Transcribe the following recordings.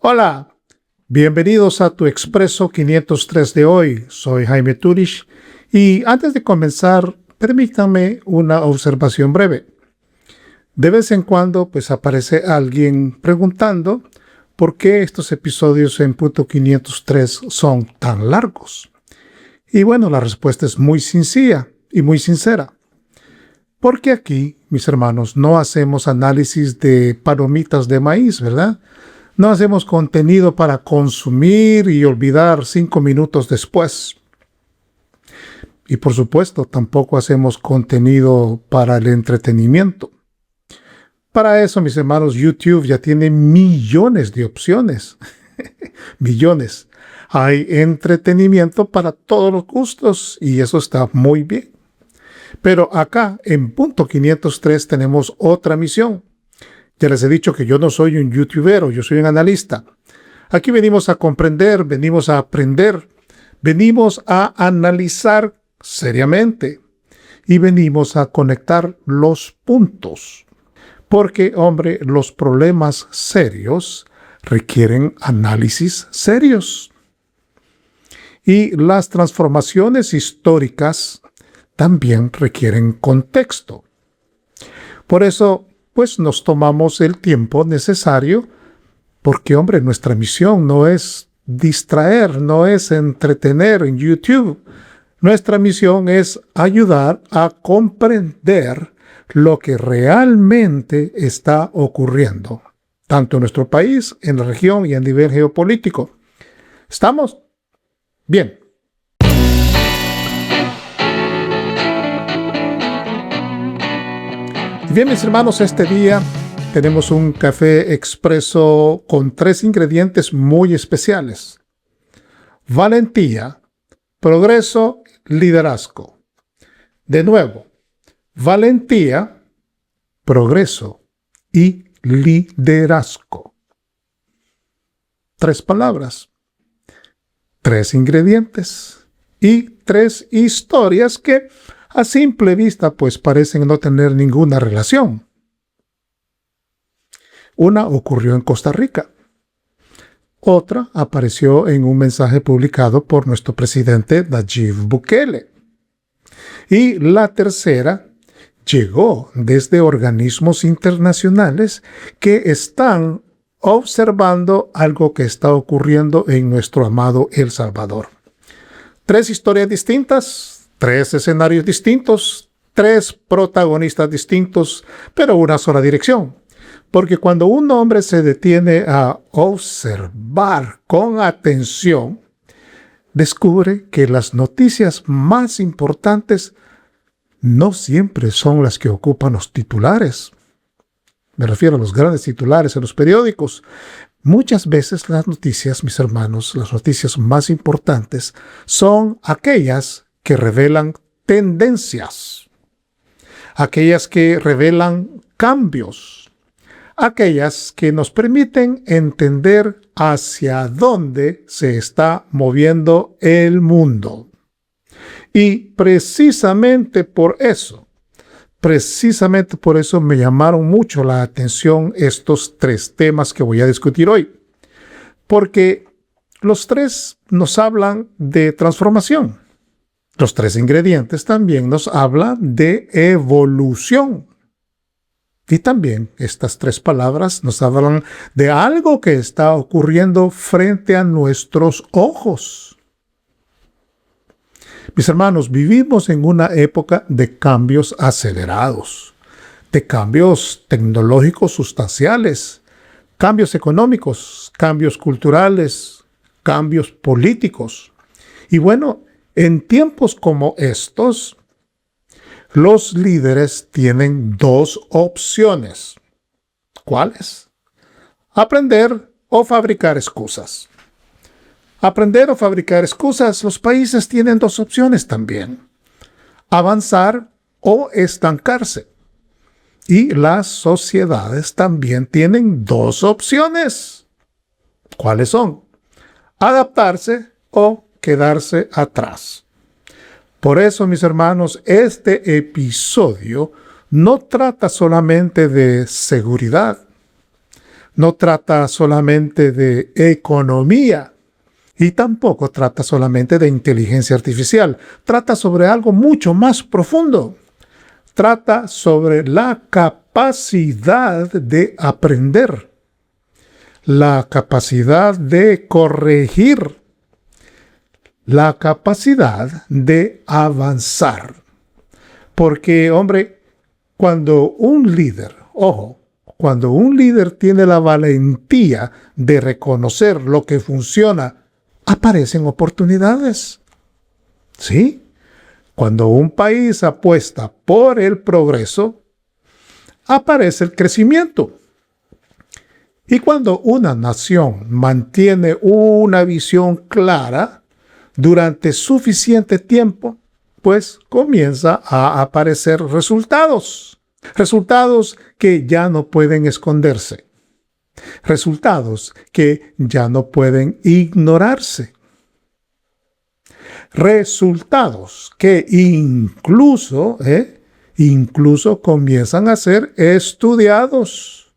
Hola, bienvenidos a tu Expreso 503 de hoy. Soy Jaime Turish y antes de comenzar, permítanme una observación breve. De vez en cuando, aparece alguien preguntando por qué estos episodios en punto 503 son tan largos. Y bueno, la respuesta es muy sencilla y muy sincera. Porque aquí, mis hermanos, no hacemos análisis de palomitas de maíz, ¿verdad? No hacemos contenido para consumir y olvidar 5 minutos después. Y por supuesto, tampoco hacemos contenido para el entretenimiento. Para eso, mis hermanos, YouTube ya tiene millones de opciones. Millones. Hay entretenimiento para todos los gustos y eso está muy bien. Pero acá, en punto 503, tenemos otra misión. Ya les he dicho que yo no soy un youtubero, yo soy un analista. Aquí venimos a comprender, venimos a aprender, venimos a analizar seriamente y venimos a conectar los puntos. Porque, hombre, los problemas serios requieren análisis serios. Y las transformaciones históricas también requieren contexto. Por eso, nos tomamos el tiempo necesario porque, hombre, nuestra misión no es distraer, no es entretener en YouTube. Nuestra misión es ayudar a comprender lo que realmente está ocurriendo, tanto en nuestro país, en la región y a nivel geopolítico. ¿Estamos? Bien. Bien, mis hermanos, este día tenemos un café expreso con 3 ingredientes muy especiales. Valentía, progreso, liderazgo. De nuevo, valentía, progreso y liderazgo. 3 palabras, 3 ingredientes y 3 historias que a simple vista, parecen no tener ninguna relación. Una ocurrió en Costa Rica. Otra apareció en un mensaje publicado por nuestro presidente Nayib Bukele. Y la tercera llegó desde organismos internacionales que están observando algo que está ocurriendo en nuestro amado El Salvador. 3 historias distintas. 3 escenarios distintos, 3 protagonistas distintos, pero una sola dirección. Porque cuando un hombre se detiene a observar con atención, descubre que las noticias más importantes no siempre son las que ocupan los titulares. Me refiero a los grandes titulares en los periódicos. Muchas veces las noticias, mis hermanos, las noticias más importantes son aquellas que revelan tendencias, aquellas que revelan cambios, aquellas que nos permiten entender hacia dónde se está moviendo el mundo. Y precisamente por eso me llamaron mucho la atención estos 3 temas que voy a discutir hoy, porque los 3 nos hablan de transformación. Los 3 ingredientes también nos hablan de evolución. Y también estas 3 palabras nos hablan de algo que está ocurriendo frente a nuestros ojos. Mis hermanos, vivimos en una época de cambios acelerados, de cambios tecnológicos sustanciales, cambios económicos, cambios culturales, cambios políticos. Y bueno, en tiempos como estos, los líderes tienen 2 opciones. ¿Cuáles? Aprender o fabricar excusas. Aprender o fabricar excusas, los países tienen 2 opciones también. Avanzar o estancarse. Y las sociedades también tienen 2 opciones. ¿Cuáles son? Adaptarse o quedarse atrás. Por eso, mis hermanos, este episodio no trata solamente de seguridad, no trata solamente de economía y tampoco trata solamente de inteligencia artificial. Trata sobre algo mucho más profundo. Trata sobre la capacidad de aprender, la capacidad de corregir, la capacidad de avanzar. Porque, hombre, cuando un líder, ojo, cuando un líder tiene la valentía de reconocer lo que funciona, aparecen oportunidades. ¿Sí? Cuando un país apuesta por el progreso, aparece el crecimiento. Y cuando una nación mantiene una visión clara durante suficiente tiempo, pues comienza a aparecer resultados. Resultados que ya no pueden esconderse. Resultados que ya no pueden ignorarse. Resultados que incluso comienzan a ser estudiados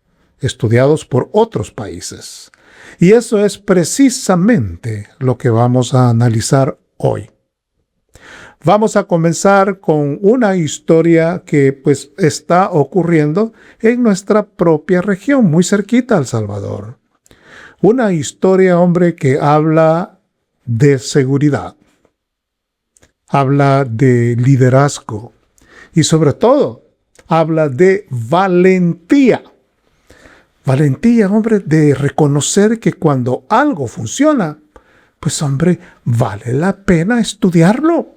por otros países. Y eso es precisamente lo que vamos a analizar hoy. Vamos a comenzar con una historia que pues está ocurriendo en nuestra propia región, muy cerquita a El Salvador. Una historia, hombre, que habla de seguridad, habla de liderazgo y sobre todo habla de valentía. Valentía, hombre, de reconocer que cuando algo funciona, pues, hombre, vale la pena estudiarlo,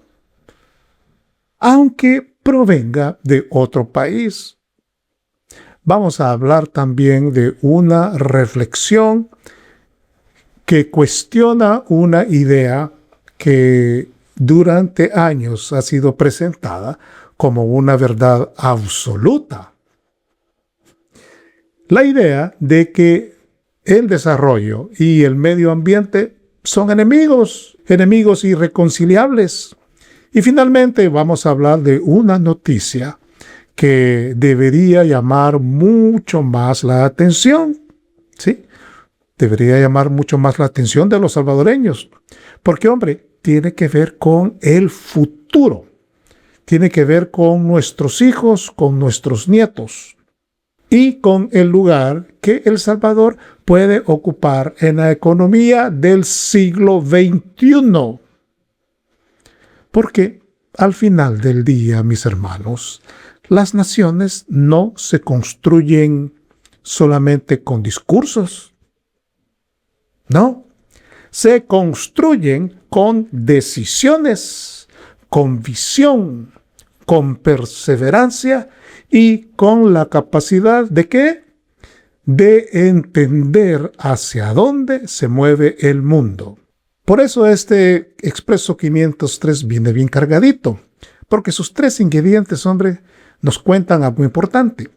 aunque provenga de otro país. Vamos a hablar también de una reflexión que cuestiona una idea que durante años ha sido presentada como una verdad absoluta. La idea de que el desarrollo y el medio ambiente son enemigos irreconciliables. Y finalmente vamos a hablar de una noticia que debería llamar mucho más la atención, ¿sí? Debería llamar mucho más la atención de los salvadoreños, porque, hombre, tiene que ver con el futuro, tiene que ver con nuestros hijos, con nuestros nietos y con el lugar que El Salvador puede ocupar en la economía del siglo XXI. Porque al final del día, mis hermanos, las naciones no se construyen solamente con discursos. No, se construyen con decisiones, con visión, con perseverancia y con la capacidad ¿de qué? De entender hacia dónde se mueve el mundo. Por eso este Expreso 503 viene bien cargadito, porque sus tres ingredientes, hombre, nos cuentan algo importante.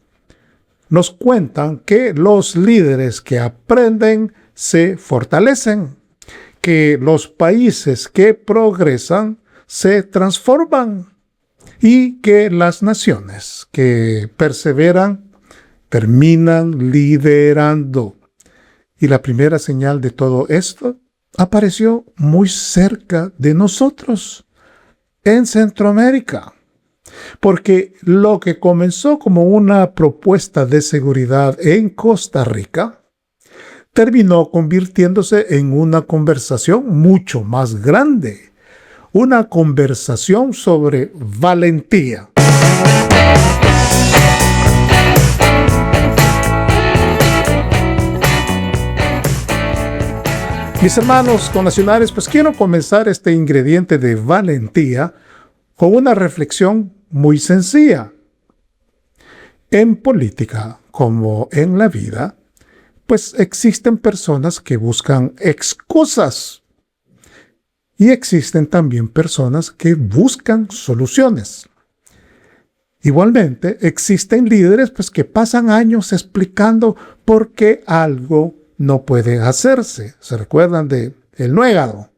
Nos cuentan que los líderes que aprenden se fortalecen, que los países que progresan se transforman y que las naciones que perseveran terminan liderando. Y la primera señal de todo esto apareció muy cerca de nosotros, en Centroamérica. Porque lo que comenzó como una propuesta de seguridad en Costa Rica terminó convirtiéndose en una conversación mucho más grande, una conversación sobre valentía. Mis hermanos connacionales, pues quiero comenzar este ingrediente de valentía con una reflexión muy sencilla. En política, como en la vida, pues existen personas que buscan excusas y existen también personas que buscan soluciones. Igualmente, existen líderes pues, que pasan años explicando por qué algo no puede hacerse. ¿Se recuerdan de el nuegado?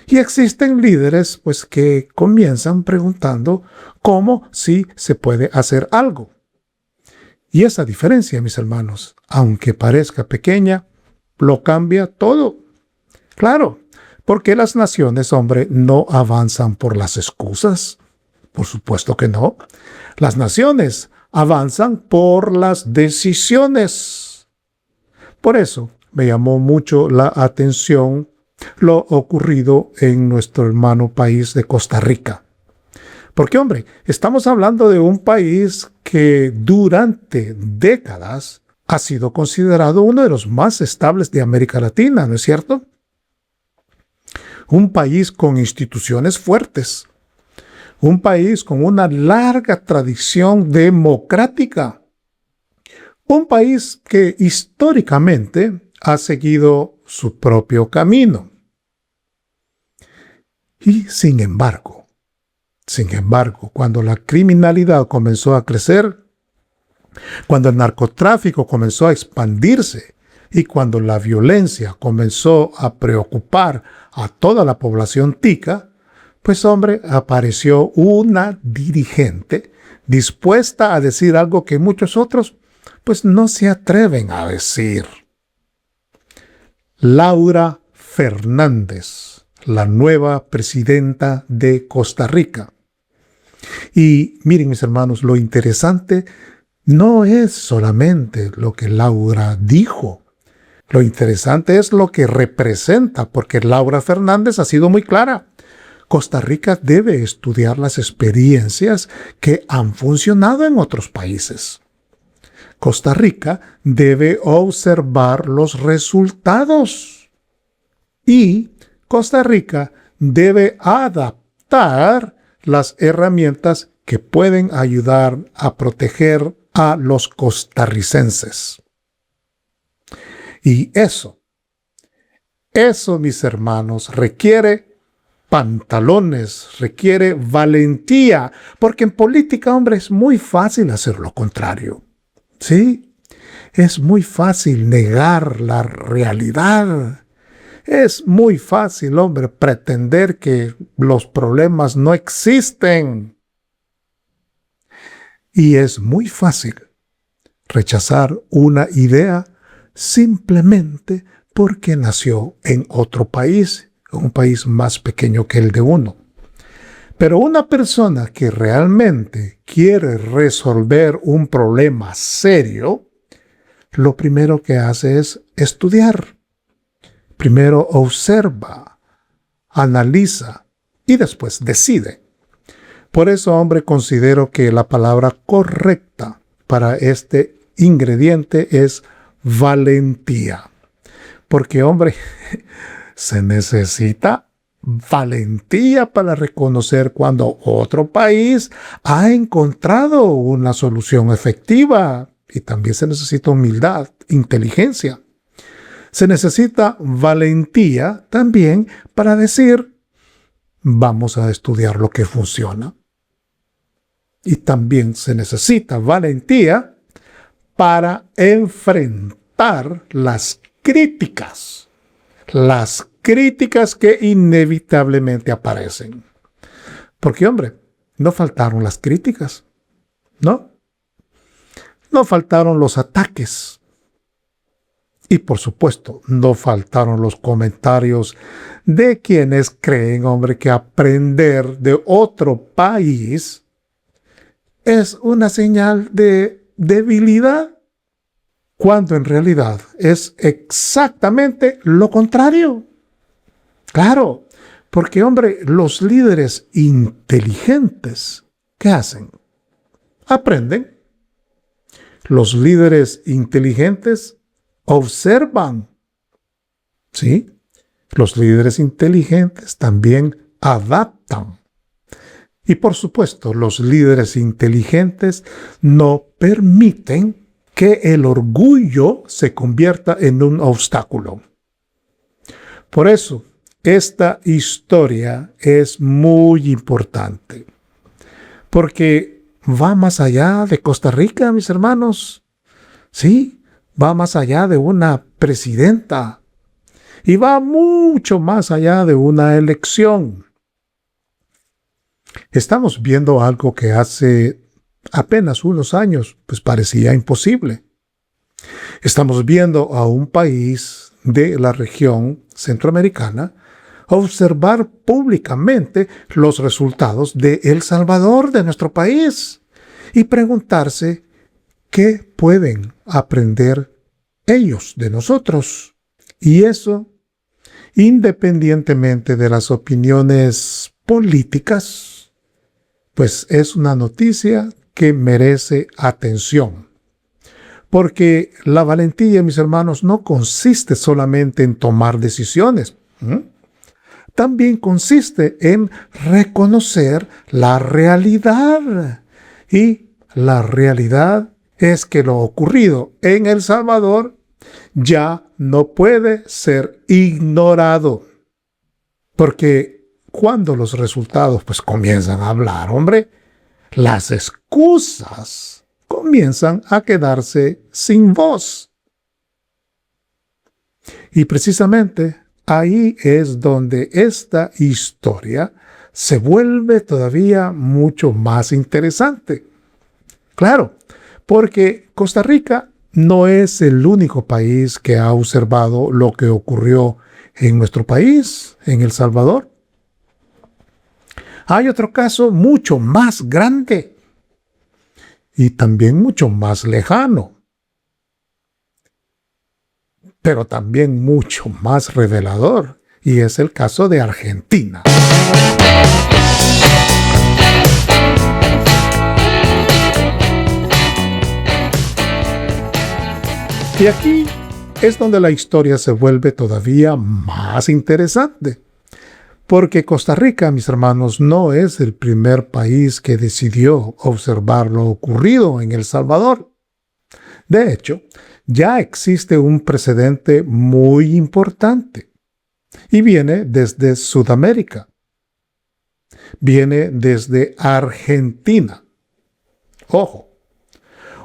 Y existen líderes pues, que comienzan preguntando cómo sí se puede hacer algo. Y esa diferencia, mis hermanos, aunque parezca pequeña, lo cambia todo. Claro, porque las naciones, hombre, no avanzan por las excusas. Por supuesto que no. Las naciones avanzan por las decisiones. Por eso me llamó mucho la atención lo ocurrido en nuestro hermano país de Costa Rica. Porque, hombre, estamos hablando de un país que durante décadas ha sido considerado uno de los más estables de América Latina, ¿no es cierto? Un país con instituciones fuertes, un país con una larga tradición democrática, un país que históricamente ha seguido su propio camino. Y sin embargo, cuando la criminalidad comenzó a crecer, cuando el narcotráfico comenzó a expandirse y cuando la violencia comenzó a preocupar a toda la población tica, pues hombre, apareció una dirigente dispuesta a decir algo que muchos otros pues no se atreven a decir. Laura Fernández, la nueva presidenta de Costa Rica. Y miren, mis hermanos, lo interesante no es solamente lo que Laura dijo. Lo interesante es lo que representa, porque Laura Fernández ha sido muy clara. Costa Rica debe estudiar las experiencias que han funcionado en otros países. Costa Rica debe observar los resultados. Y Costa Rica debe adaptar las herramientas que pueden ayudar a proteger a los costarricenses. Y eso, mis hermanos, requiere pantalones, requiere valentía, porque en política, hombre, es muy fácil hacer lo contrario. ¿Sí? Es muy fácil negar la realidad. Es muy fácil, hombre, pretender que los problemas no existen. Y es muy fácil rechazar una idea simplemente porque nació en otro país, un país más pequeño que el de uno. Pero una persona que realmente quiere resolver un problema serio, lo primero que hace es estudiar. Primero observa, analiza y después decide. Por eso, hombre, considero que la palabra correcta para este ingrediente es valentía. Porque, hombre, se necesita valentía para reconocer cuando otro país ha encontrado una solución efectiva. Y también se necesita humildad, inteligencia. Se necesita valentía también para decir, vamos a estudiar lo que funciona. Y también se necesita valentía para enfrentar las críticas que inevitablemente aparecen. Porque, hombre, no faltaron las críticas, ¿no? No faltaron los ataques. Y, por supuesto, no faltaron los comentarios de quienes creen, hombre, que aprender de otro país es una señal de debilidad, cuando en realidad es exactamente lo contrario. Claro, porque, hombre, los líderes inteligentes, ¿qué hacen? Aprenden. Los líderes inteligentes observan. ¿Sí? Los líderes inteligentes también adaptan. Y por supuesto, los líderes inteligentes no permiten que el orgullo se convierta en un obstáculo. Por eso, esta historia es muy importante, porque va más allá de Costa Rica, mis hermanos. Sí, va más allá de una presidenta y va mucho más allá de una elección. Estamos viendo algo que hace apenas unos años, pues parecía imposible. Estamos viendo a un país de la región centroamericana observar públicamente los resultados de El Salvador, de nuestro país, y preguntarse qué pueden aprender ellos de nosotros. Y eso, independientemente de las opiniones políticas, pues es una noticia que merece atención. Porque la valentía, mis hermanos, no consiste solamente en tomar decisiones. También consiste en reconocer la realidad. Y la realidad es que lo ocurrido en El Salvador ya no puede ser ignorado. Porque cuando los resultados pues comienzan a hablar, hombre, las excusas comienzan a quedarse sin voz. Y precisamente ahí es donde esta historia se vuelve todavía mucho más interesante. Claro, porque Costa Rica no es el único país que ha observado lo que ocurrió en nuestro país, en El Salvador. Hay otro caso mucho más grande y también mucho más lejano, pero también mucho más revelador, y es el caso de Argentina. Y aquí es donde la historia se vuelve todavía más interesante, porque Costa Rica, mis hermanos, no es el primer país que decidió observar lo ocurrido en El Salvador. De hecho, ya existe un precedente muy importante y viene desde Sudamérica. Viene desde Argentina. Ojo,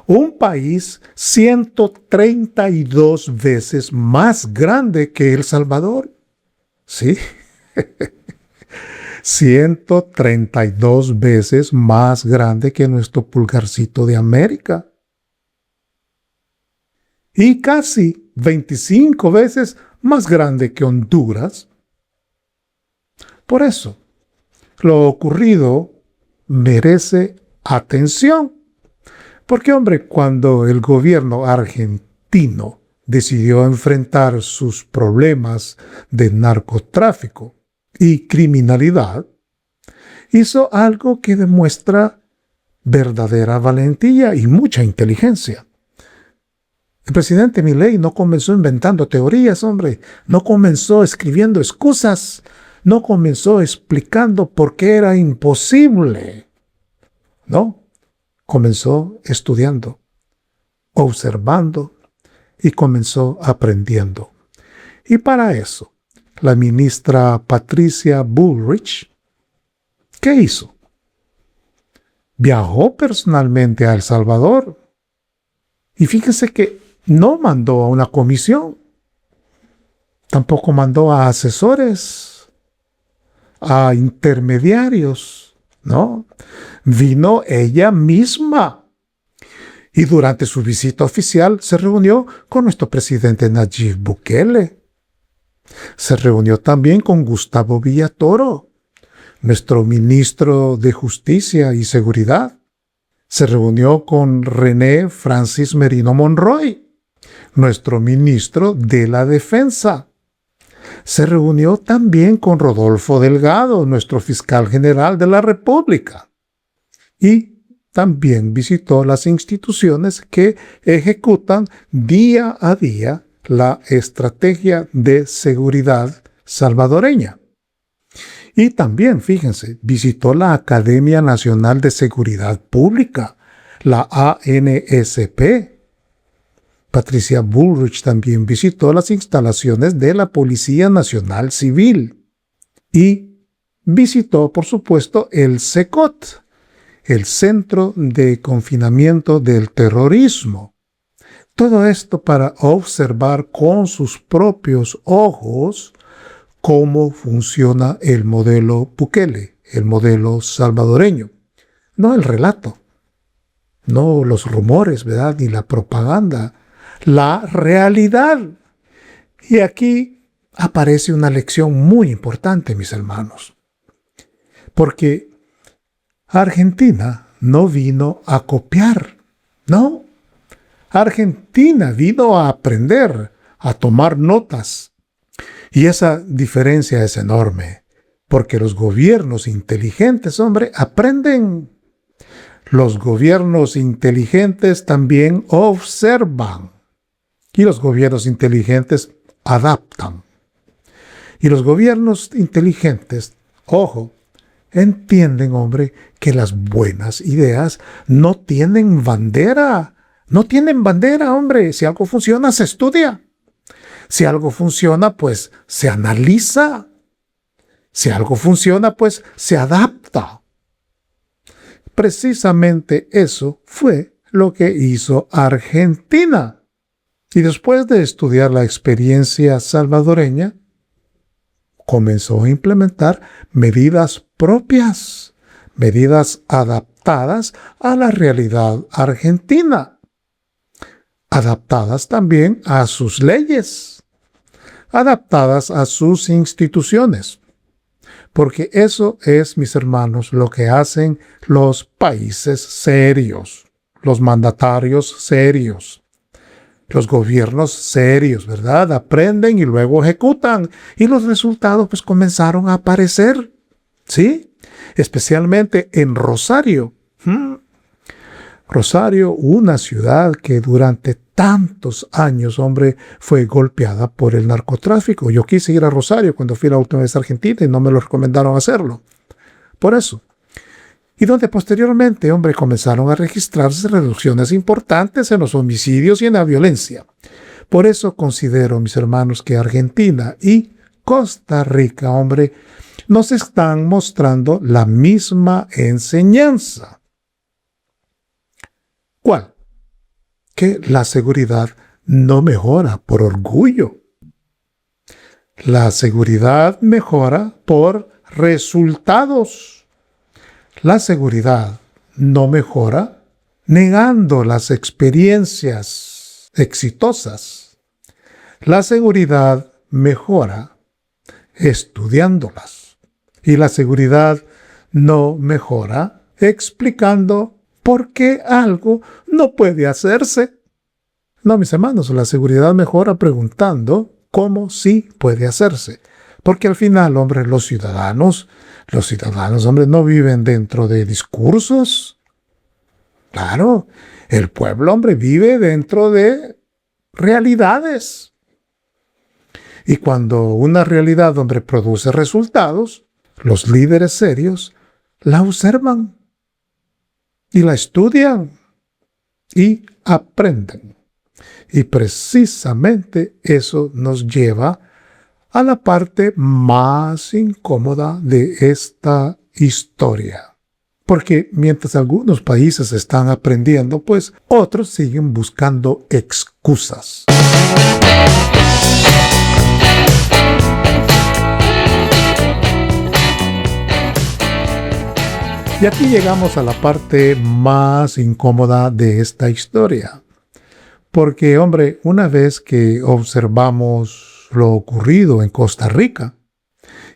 un país 132 veces más grande que El Salvador. Sí, 132 veces más grande que nuestro pulgarcito de América. Y casi 25 veces más grande que Honduras. Por eso, lo ocurrido merece atención. Porque, hombre, cuando el gobierno argentino decidió enfrentar sus problemas de narcotráfico y criminalidad, hizo algo que demuestra verdadera valentía y mucha inteligencia. El presidente Milei no comenzó inventando teorías, hombre, no comenzó escribiendo excusas, no comenzó explicando por qué era imposible. No, comenzó estudiando, observando y comenzó aprendiendo. Y para eso, la ministra Patricia Bullrich, ¿qué hizo? Viajó personalmente a El Salvador. Y fíjense que no mandó a una comisión, tampoco mandó a asesores, a intermediarios, ¿no? Vino ella misma. Y durante su visita oficial se reunió con nuestro presidente Nayib Bukele. Se reunió también con Gustavo Villatoro, nuestro ministro de Justicia y Seguridad. Se reunió con René Francis Merino Monroy, nuestro ministro de la Defensa. Se reunió también con Rodolfo Delgado, nuestro fiscal general de la República. Y también visitó las instituciones que ejecutan día a día la estrategia de seguridad salvadoreña. Y también, fíjense, visitó la Academia Nacional de Seguridad Pública, la ANSP. Patricia Bullrich también visitó las instalaciones de la Policía Nacional Civil. Y visitó, por supuesto, el CECOT, el Centro de Confinamiento del Terrorismo. Todo esto para observar con sus propios ojos cómo funciona el modelo Bukele, el modelo salvadoreño. No el relato, no los rumores, ¿verdad? Ni la propaganda, la realidad. Y aquí aparece una lección muy importante, mis hermanos, porque Argentina no vino a copiar, no. Argentina vino a aprender, a tomar notas. Y esa diferencia es enorme, porque los gobiernos inteligentes, hombre, aprenden. Los gobiernos inteligentes también observan. Y los gobiernos inteligentes adaptan. Y los gobiernos inteligentes, ojo, entienden, hombre, que las buenas ideas no tienen bandera. No tienen bandera, hombre. Si algo funciona, se estudia. Si algo funciona, pues se analiza. Si algo funciona, pues se adapta. Precisamente eso fue lo que hizo Argentina. Y después de estudiar la experiencia salvadoreña, comenzó a implementar medidas propias, medidas adaptadas a la realidad argentina, adaptadas también a sus leyes, adaptadas a sus instituciones. Porque eso es, mis hermanos, lo que hacen los países serios, los mandatarios serios, los gobiernos serios, ¿verdad? Aprenden y luego ejecutan. Y los resultados pues comenzaron a aparecer, ¿sí? Especialmente en Rosario. Rosario, una ciudad que durante tantos años, hombre, fue golpeada por el narcotráfico. Yo quise ir a Rosario cuando fui la última vez a Argentina y no me lo recomendaron hacerlo. Por eso. Y donde posteriormente, hombre, comenzaron a registrarse reducciones importantes en los homicidios y en la violencia. Por eso considero, mis hermanos, que Argentina y Costa Rica, hombre, nos están mostrando la misma enseñanza. ¿Cuál? Que la seguridad no mejora por orgullo. La seguridad mejora por resultados. La seguridad no mejora negando las experiencias exitosas. La seguridad mejora estudiándolas. Y la seguridad no mejora explicando por qué algo no puede hacerse. No, mis hermanos, la seguridad mejora preguntando cómo sí puede hacerse. Porque al final, hombre, los ciudadanos, hombre, no viven dentro de discursos. Claro, el pueblo, hombre, vive dentro de realidades. Y cuando una realidad, hombre, produce resultados, los líderes serios la observan y la estudian y aprenden. Y precisamente eso nos lleva a la parte más incómoda de esta historia. Porque mientras algunos países están aprendiendo, pues otros siguen buscando excusas. Y aquí llegamos a la parte más incómoda de esta historia. Porque, hombre, una vez que observamos lo ocurrido en Costa Rica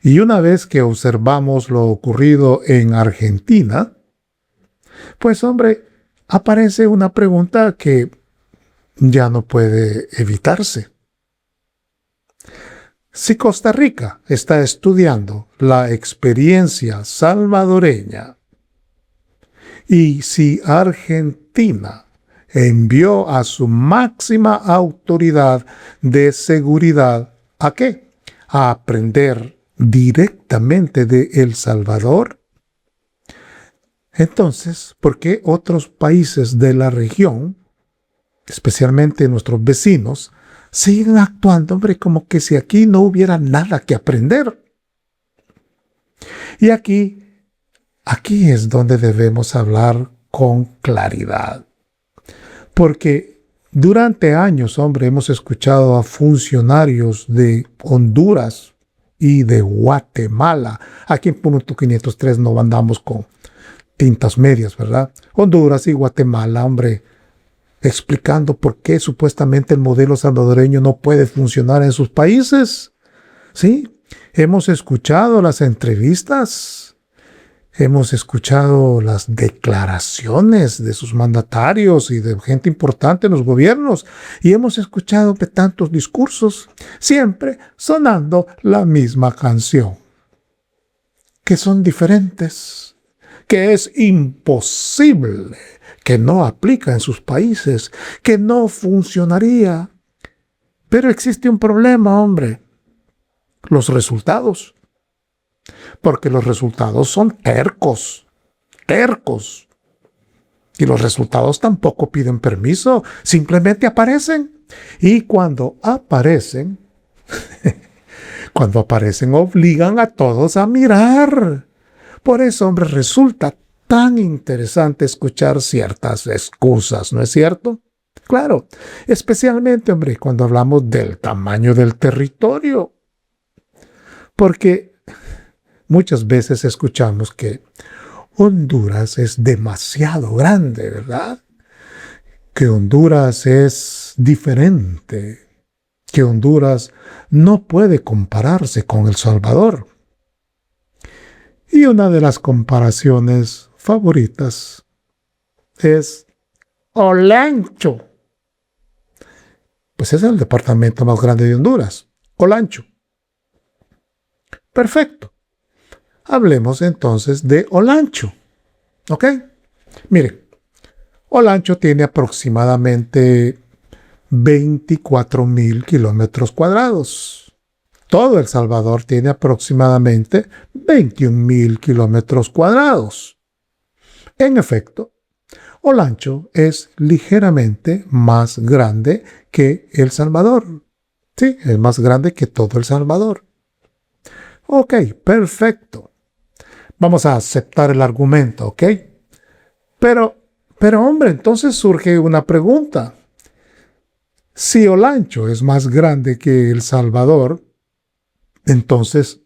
y una vez que observamos lo ocurrido en Argentina, pues, hombre, aparece una pregunta que ya no puede evitarse. Si Costa Rica está estudiando la experiencia salvadoreña, y si Argentina envió a su máxima autoridad de seguridad, ¿a qué? A aprender directamente de El Salvador. Entonces, ¿por qué otros países de la región, especialmente nuestros vecinos, siguen actuando, hombre, como que si aquí no hubiera nada que aprender? Y aquí es donde debemos hablar con claridad. Porque durante años, hombre, hemos escuchado a funcionarios de Honduras y de Guatemala. Aquí en Punto 503 no andamos con tintas medias, ¿verdad? Honduras y Guatemala, hombre, explicando por qué supuestamente el modelo salvadoreño no puede funcionar en sus países. Sí, hemos escuchado las entrevistas, hemos escuchado las declaraciones de sus mandatarios y de gente importante en los gobiernos, y hemos escuchado de tantos discursos, siempre sonando la misma canción, que son diferentes, que es imposible, que no aplica en sus países, que no funcionaría. Pero existe un problema, hombre: los resultados. Porque los resultados son tercos, tercos. Y los resultados tampoco piden permiso, simplemente aparecen. Y cuando aparecen, obligan a todos a mirar. Por eso, hombre, resulta tan interesante escuchar ciertas excusas, ¿no es cierto? Claro, especialmente, hombre, cuando hablamos del tamaño del territorio. Porque muchas veces escuchamos que Honduras es demasiado grande, ¿verdad? Que Honduras es diferente, que Honduras no puede compararse con El Salvador. Y una de las comparaciones favoritas es Olancho. Pues es el departamento más grande de Honduras, Olancho. Perfecto. Hablemos entonces de Olancho. ¿Ok? Miren, Olancho tiene aproximadamente 24,000 kilómetros cuadrados. Todo El Salvador tiene aproximadamente 21,000 kilómetros cuadrados. En efecto, Olancho es ligeramente más grande que El Salvador. Sí, es más grande que todo El Salvador. Ok, perfecto. Vamos a aceptar el argumento, ¿ok? Pero hombre, entonces surge una pregunta. Si Olancho es más grande que El Salvador, entonces,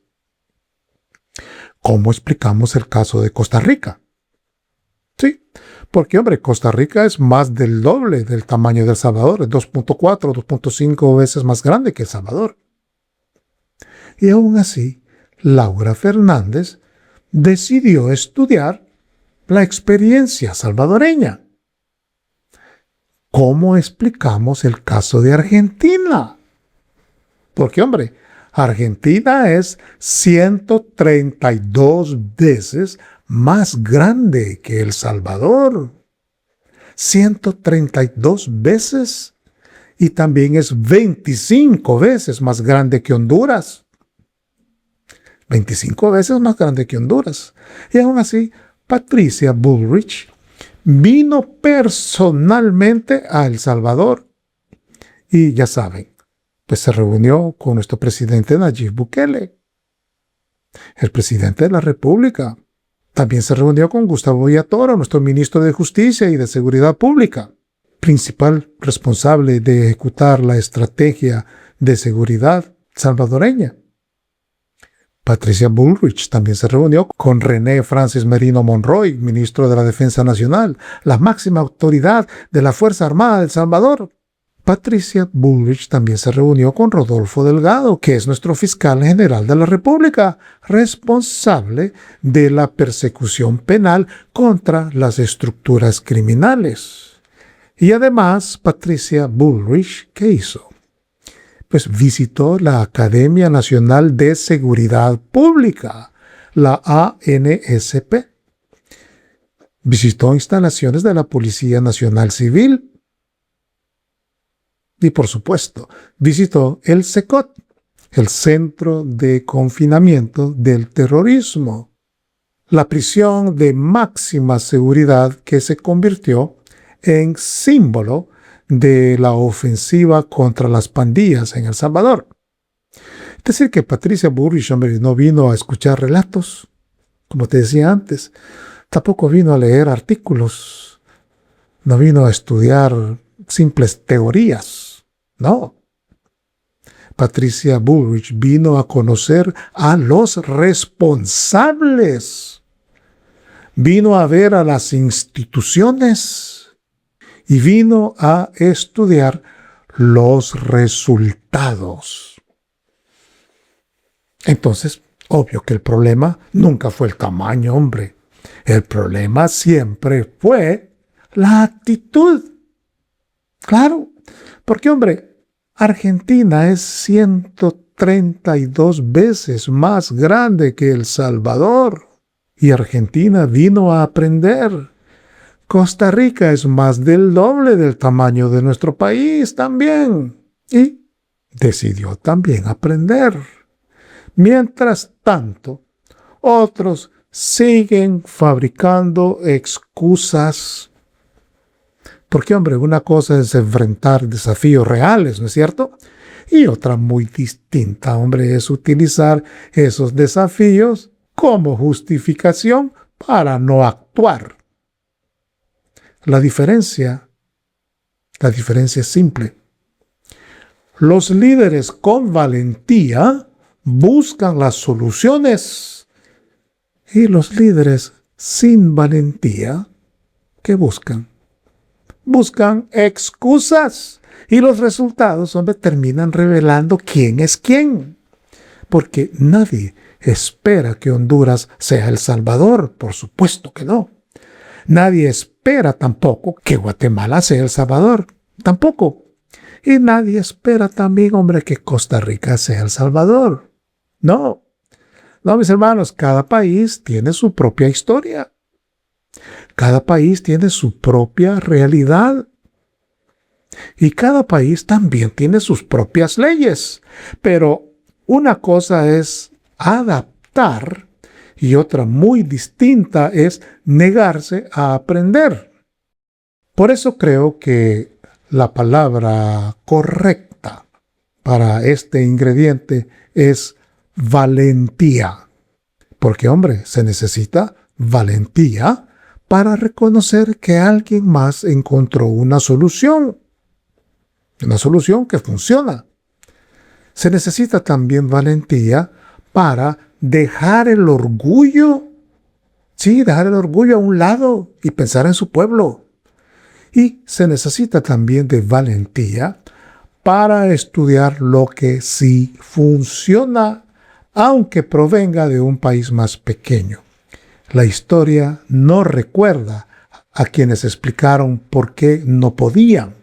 ¿cómo explicamos el caso de Costa Rica? Sí, porque, hombre, Costa Rica es más del doble del tamaño de El Salvador, es 2.4, 2.5 veces más grande que El Salvador. Y aún así, Laura Fernández decidió estudiar la experiencia salvadoreña. ¿Cómo explicamos el caso de Argentina? Porque, hombre, Argentina es 132 veces más grande que El Salvador. 132 veces. Y también es 25 veces más grande que Honduras. 25 veces más grande que Honduras. Y aún así, Patricia Bullrich vino personalmente a El Salvador. Y ya saben, pues se reunió con nuestro presidente Nayib Bukele, el presidente de la República. También se reunió con Gustavo Villatoro, nuestro ministro de Justicia y de Seguridad Pública, principal responsable de ejecutar la estrategia de seguridad salvadoreña. Patricia Bullrich también se reunió con René Francis Merino Monroy, ministro de la Defensa Nacional, la máxima autoridad de la Fuerza Armada de El Salvador. Patricia Bullrich también se reunió con Rodolfo Delgado, que es nuestro fiscal general de la República, responsable de la persecución penal contra las estructuras criminales. Y además, Patricia Bullrich, ¿qué hizo? Pues visitó la Academia Nacional de Seguridad Pública, la ANSP. Visitó instalaciones de la Policía Nacional Civil. Y por supuesto, visitó el CECOT, el Centro de Confinamiento del Terrorismo, la prisión de máxima seguridad que se convirtió en símbolo de la ofensiva contra las pandillas en El Salvador. Es decir, que Patricia Bullrich, hombre, no vino a escuchar relatos, como te decía antes, tampoco vino a leer artículos, no vino a estudiar simples teorías. No. Patricia Bullrich vino a conocer a los responsables vino a ver a las instituciones y vino a estudiar los resultados. Entonces, obvio que el problema nunca fue el tamaño, hombre. El problema siempre fue la actitud. Claro, porque, hombre, Argentina es 132 veces más grande que El Salvador. Y Argentina vino a aprender. Costa Rica es más del doble del tamaño de nuestro país también. Y decidió también aprender. Mientras tanto, otros siguen fabricando excusas. Porque, hombre, una cosa es enfrentar desafíos reales, ¿no es cierto? Y otra muy distinta, hombre, es utilizar esos desafíos como justificación para no actuar. La diferencia es simple. Los líderes con valentía buscan las soluciones y los líderes sin valentía, ¿qué buscan? Buscan excusas y los resultados, hombre, terminan revelando quién es quién. Porque nadie espera que Honduras sea El Salvador, por supuesto que no. Nadie espera tampoco que Guatemala sea El Salvador, tampoco. Y nadie espera también, hombre, que Costa Rica sea El Salvador. No, mis hermanos, cada país tiene su propia historia. Cada país tiene su propia realidad. Y cada país también tiene sus propias leyes. Pero una cosa es adaptar y otra muy distinta es negarse a aprender. Por eso creo que la palabra correcta para este ingrediente es valentía. Porque, hombre, se necesita valentía para reconocer que alguien más encontró una solución que funciona. Se necesita también valentía para dejar el orgullo, dejar el orgullo a un lado y pensar en su pueblo. Y se necesita también de valentía para estudiar lo que sí funciona, aunque provenga de un país más pequeño. La historia no recuerda a quienes explicaron por qué no podían.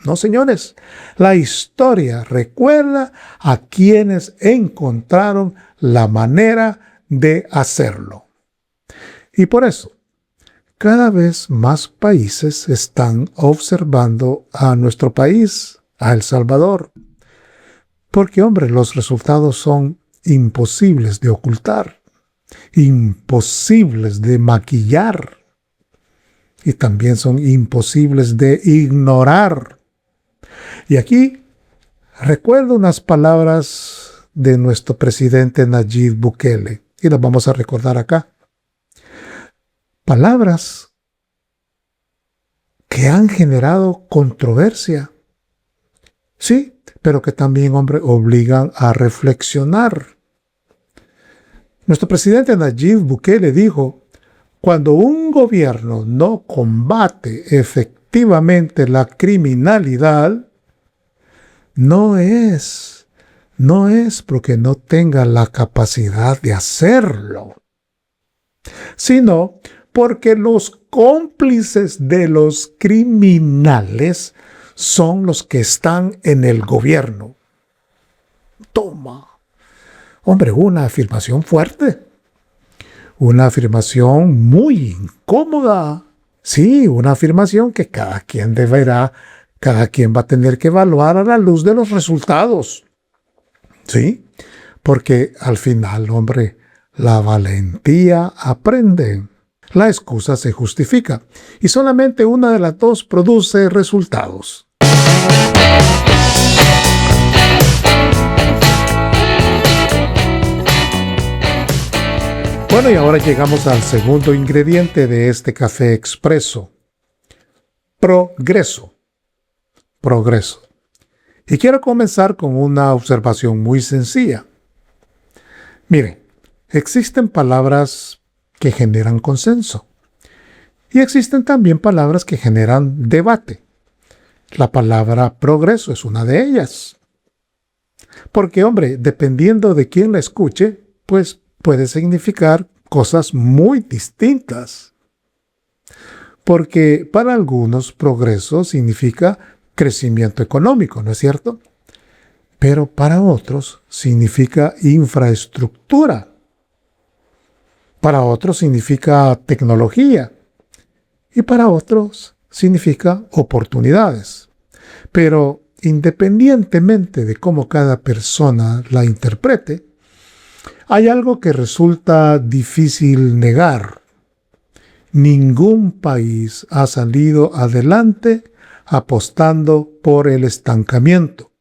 No, señores, la historia recuerda a quienes encontraron la manera de hacerlo. Y por eso, cada vez más países están observando a nuestro país, a El Salvador. Porque, hombre, los resultados son imposibles de ocultar, imposibles de maquillar y también son imposibles de ignorar. Y aquí recuerdo unas palabras de nuestro presidente Nayib Bukele y las vamos a recordar acá. Palabras que han generado controversia. Sí, pero que también, hombre, obligan a reflexionar. Nuestro presidente Nayib Bukele dijo: cuando un gobierno no combate efectivamente la criminalidad, no es porque no tenga la capacidad de hacerlo, sino porque los cómplices de los criminales son los que están en el gobierno. Toma. Hombre, una afirmación fuerte. Una afirmación muy incómoda. Sí, una afirmación que cada quien va a tener que evaluar a la luz de los resultados. Sí, porque al final, hombre, la valentía aprende. La excusa se justifica y solamente una de las dos produce resultados. Bueno, y ahora llegamos al segundo ingrediente de este café expreso. Progreso. Y quiero comenzar con una observación muy sencilla. Miren, existen palabras que generan consenso. Y existen también palabras que generan debate. La palabra progreso es una de ellas. Porque, hombre, dependiendo de quién la escuche, pues puede significar cosas muy distintas. Porque para algunos progreso significa crecimiento económico, ¿no es cierto? Pero para otros significa infraestructura. Para otros significa tecnología. Y para otros significa oportunidades. Pero independientemente de cómo cada persona la interprete, hay algo que resulta difícil negar. Ningún país ha salido adelante apostando por el estancamiento.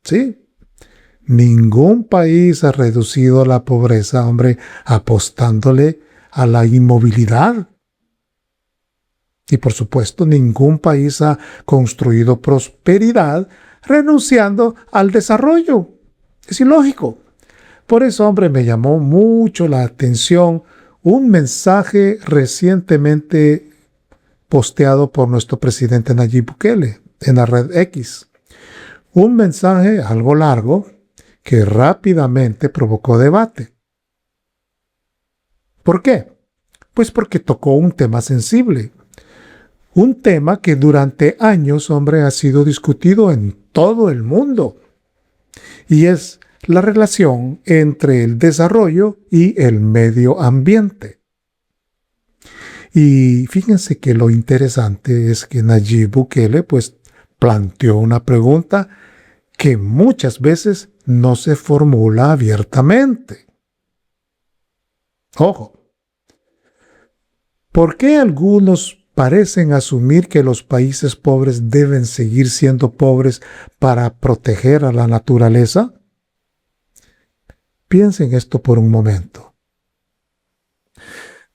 ¿Sí? Ningún país ha reducido la pobreza, hombre, apostándole a la inmovilidad. Y por supuesto, ningún país ha construido prosperidad renunciando al desarrollo. Es ilógico. Por eso, hombre, me llamó mucho la atención un mensaje recientemente posteado por nuestro presidente Nayib Bukele en la red X. Un mensaje algo largo que rápidamente provocó debate. ¿Por qué? Pues porque tocó un tema sensible. Un tema que durante años, hombre, ha sido discutido en todo el mundo. Y es la relación entre el desarrollo y el medio ambiente. Y fíjense que lo interesante es que Nayib Bukele pues planteó una pregunta que muchas veces no se formula abiertamente. Ojo, ¿por qué algunos parecen asumir que los países pobres deben seguir siendo pobres para proteger a la naturaleza? Piensen esto por un momento.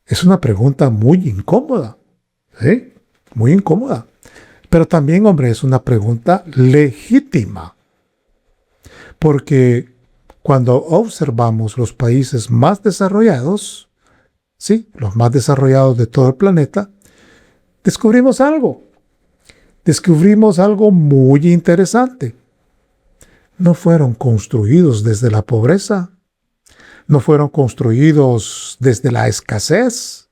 Es una pregunta muy incómoda, ¿sí? Muy incómoda. Pero también, hombre, es una pregunta legítima. Porque cuando observamos los países más desarrollados, sí, los más desarrollados de todo el planeta, descubrimos algo. Descubrimos algo muy interesante. No fueron construidos desde la pobreza. No fueron construidos desde la escasez.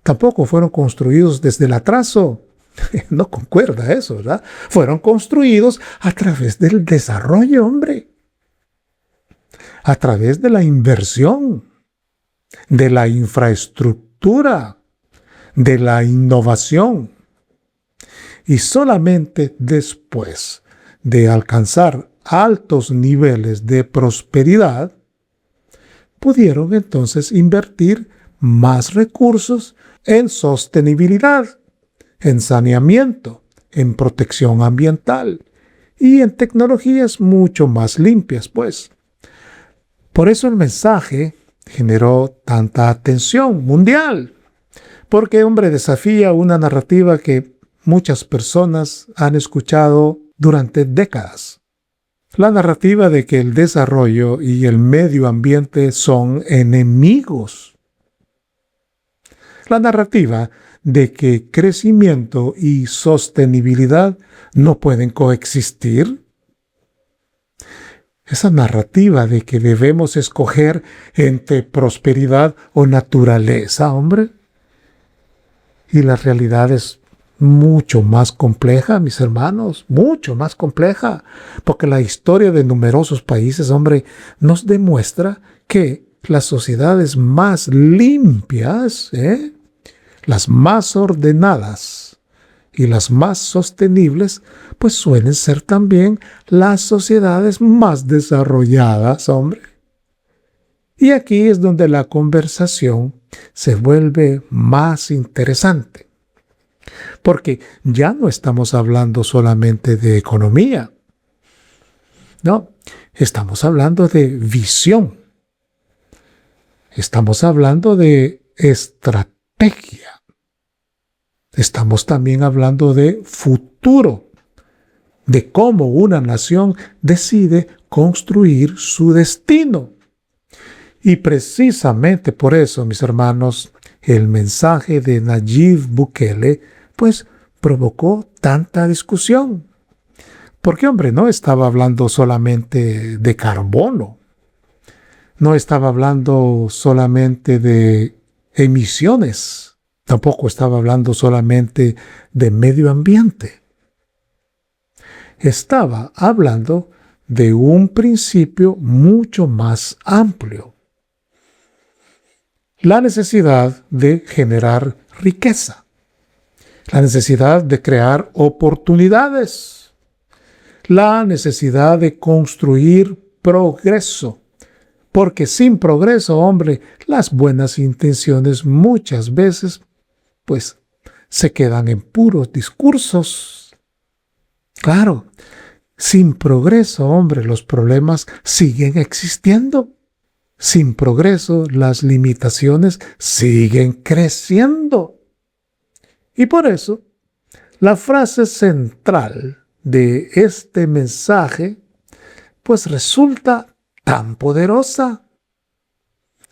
Tampoco fueron construidos desde el atraso. No concuerda eso, ¿verdad? Fueron construidos a través del desarrollo, hombre. A través de la inversión, de la infraestructura, de la innovación. Y solamente después de alcanzar altos niveles de prosperidad, pudieron entonces invertir más recursos en sostenibilidad, en saneamiento, en protección ambiental y en tecnologías mucho más limpias, pues. Por eso el mensaje generó tanta atención mundial, porque, hombre, desafía una narrativa que muchas personas han escuchado durante décadas. La narrativa de que el desarrollo y el medio ambiente son enemigos. La narrativa de que crecimiento y sostenibilidad no pueden coexistir. Esa narrativa de que debemos escoger entre prosperidad o naturaleza, hombre. Y la realidad es mucho más compleja, mis hermanos, mucho más compleja, porque la historia de numerosos países, hombre, nos demuestra que las sociedades más limpias, las más ordenadas y las más sostenibles, pues suelen ser también las sociedades más desarrolladas, hombre. Y aquí es donde la conversación se vuelve más interesante. Porque ya no estamos hablando solamente de economía. No, estamos hablando de visión. Estamos hablando de estrategia. Estamos también hablando de futuro, de cómo una nación decide construir su destino. Y precisamente por eso, mis hermanos, el mensaje de Nayib Bukele pues provocó tanta discusión. Porque, hombre, no estaba hablando solamente de carbono, no estaba hablando solamente de emisiones, tampoco estaba hablando solamente de medio ambiente. Estaba hablando de un principio mucho más amplio. La necesidad de generar riqueza, la necesidad de crear oportunidades, la necesidad de construir progreso. Porque sin progreso, hombre, las buenas intenciones muchas veces, pues, se quedan en puros discursos. Claro, sin progreso, hombre, los problemas siguen existiendo. Sin progreso, las limitaciones siguen creciendo. Y por eso, la frase central de este mensaje, pues resulta tan poderosa.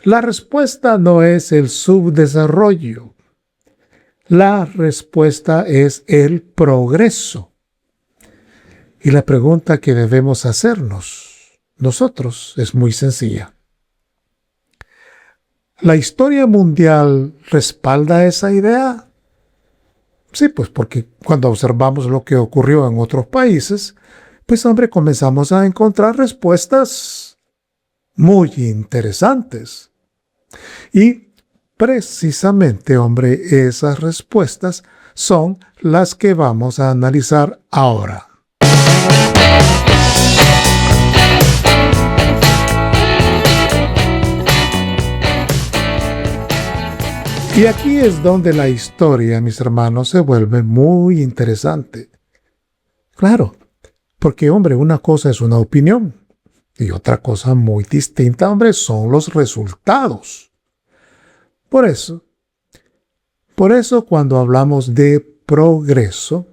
La respuesta no es el subdesarrollo. La respuesta es el progreso. Y la pregunta que debemos hacernos nosotros es muy sencilla. ¿La historia mundial respalda esa idea? Sí, pues porque cuando observamos lo que ocurrió en otros países, pues hombre, comenzamos a encontrar respuestas muy interesantes. Y precisamente, hombre, esas respuestas son las que vamos a analizar ahora. Y aquí es donde la historia, mis hermanos, se vuelve muy interesante. Claro, porque, hombre, una cosa es una opinión y otra cosa muy distinta, hombre, son los resultados. Por eso cuando hablamos de progreso,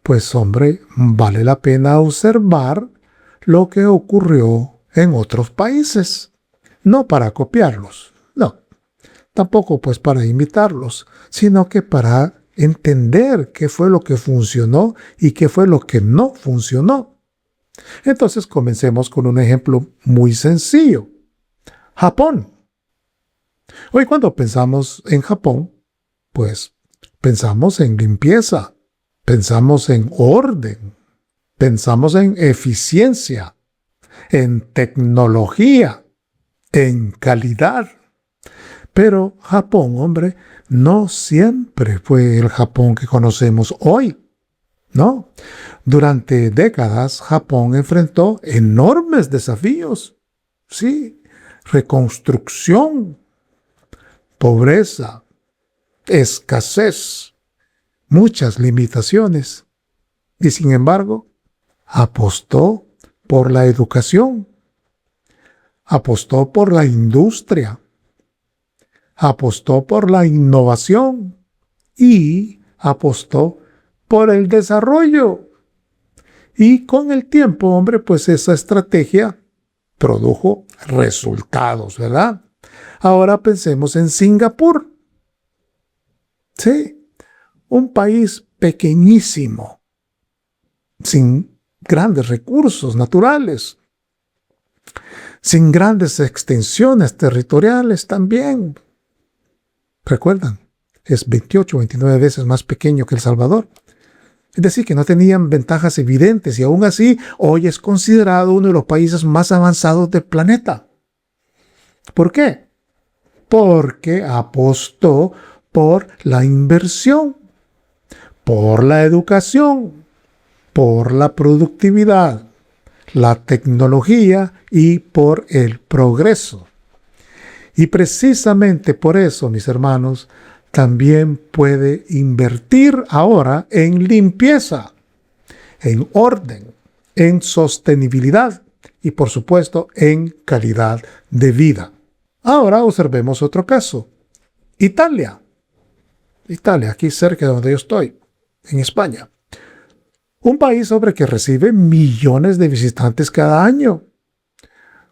pues, hombre, vale la pena observar lo que ocurrió en otros países. No para copiarlos, no. Tampoco pues para imitarlos, sino que para entender qué fue lo que funcionó y qué fue lo que no funcionó. Entonces comencemos con un ejemplo muy sencillo. Japón. Hoy cuando pensamos en Japón, pues pensamos en limpieza, pensamos en orden, pensamos en eficiencia, en tecnología, en calidad. Pero Japón, hombre, no siempre fue el Japón que conocemos hoy. No. Durante décadas, Japón enfrentó enormes desafíos. Sí, reconstrucción, pobreza, escasez, muchas limitaciones. Y sin embargo, apostó por la educación, apostó por la industria, apostó por la innovación y apostó por el desarrollo. Y con el tiempo, hombre, pues esa estrategia produjo resultados, ¿verdad? Ahora pensemos en Singapur. Sí, un país pequeñísimo, sin grandes recursos naturales, sin grandes extensiones territoriales también. ¿Recuerdan? Es 28 o 29 veces más pequeño que El Salvador. Es decir, que no tenían ventajas evidentes y aún así hoy es considerado uno de los países más avanzados del planeta. ¿Por qué? Porque apostó por la inversión, por la educación, por la productividad, la tecnología y por el progreso. Y precisamente por eso, mis hermanos, también puede invertir ahora en limpieza, en orden, en sostenibilidad y, por supuesto, en calidad de vida. Ahora observemos otro caso. Italia. Italia, aquí cerca de donde yo estoy, en España. Un país, hombre, que recibe millones de visitantes cada año.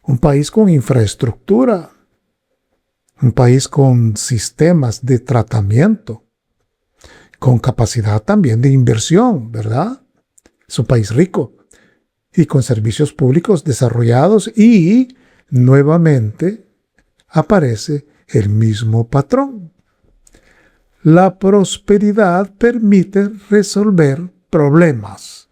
Un país con infraestructura. un país con sistemas de tratamiento, con capacidad también de inversión, ¿verdad? Es un país rico y con servicios públicos desarrollados y nuevamente aparece el mismo patrón. La prosperidad permite resolver problemas.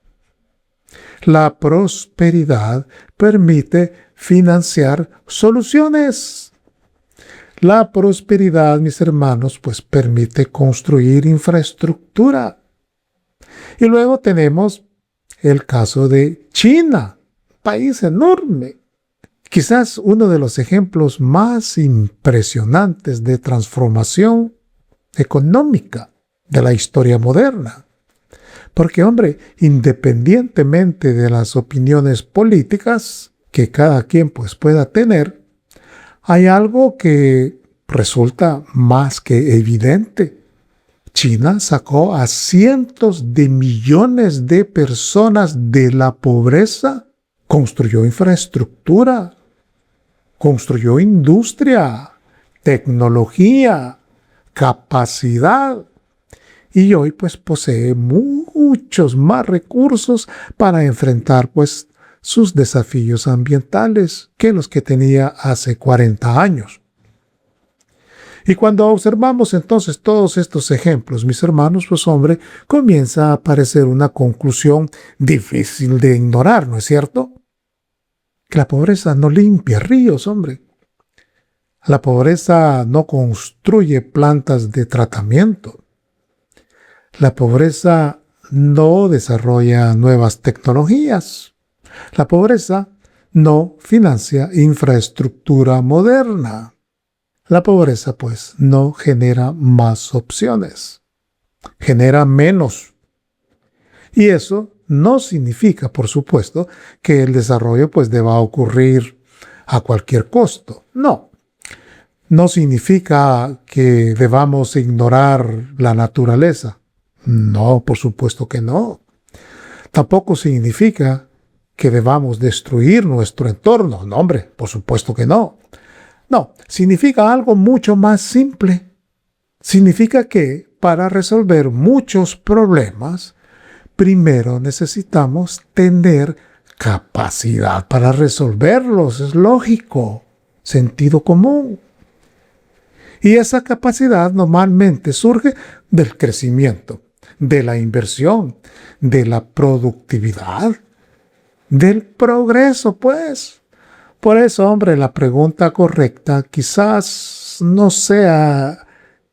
La prosperidad permite financiar soluciones. La prosperidad, mis hermanos, pues permite construir infraestructura. Y luego tenemos el caso de China, país enorme. Quizás uno de los ejemplos más impresionantes de transformación económica de la historia moderna. Porque, hombre, independientemente de las opiniones políticas que cada quien pues pueda tener, hay algo que resulta más que evidente. China sacó a cientos de millones de personas de la pobreza, construyó infraestructura, construyó industria, tecnología, capacidad, y hoy pues posee muchos más recursos para enfrentar pues sus desafíos ambientales que los que tenía hace 40 años. Y cuando observamos entonces todos estos ejemplos, mis hermanos, pues hombre, comienza a aparecer una conclusión difícil de ignorar, ¿no es cierto? Que la pobreza no limpia ríos, hombre. La pobreza no construye plantas de tratamiento. La pobreza no desarrolla nuevas tecnologías. La pobreza no financia infraestructura moderna. La pobreza, pues, no genera más opciones. Genera menos. Y eso no significa, por supuesto, que el desarrollo, pues, deba ocurrir a cualquier costo. No. No significa que debamos ignorar la naturaleza. No, por supuesto que no. Tampoco significa que debamos destruir nuestro entorno. No, hombre, por supuesto que no. No, significa algo mucho más simple. Significa que para resolver muchos problemas, primero necesitamos tener capacidad para resolverlos. Es lógico, sentido común. Y esa capacidad normalmente surge del crecimiento, de la inversión, de la productividad, del progreso, pues. Por eso, hombre, la pregunta correcta quizás no sea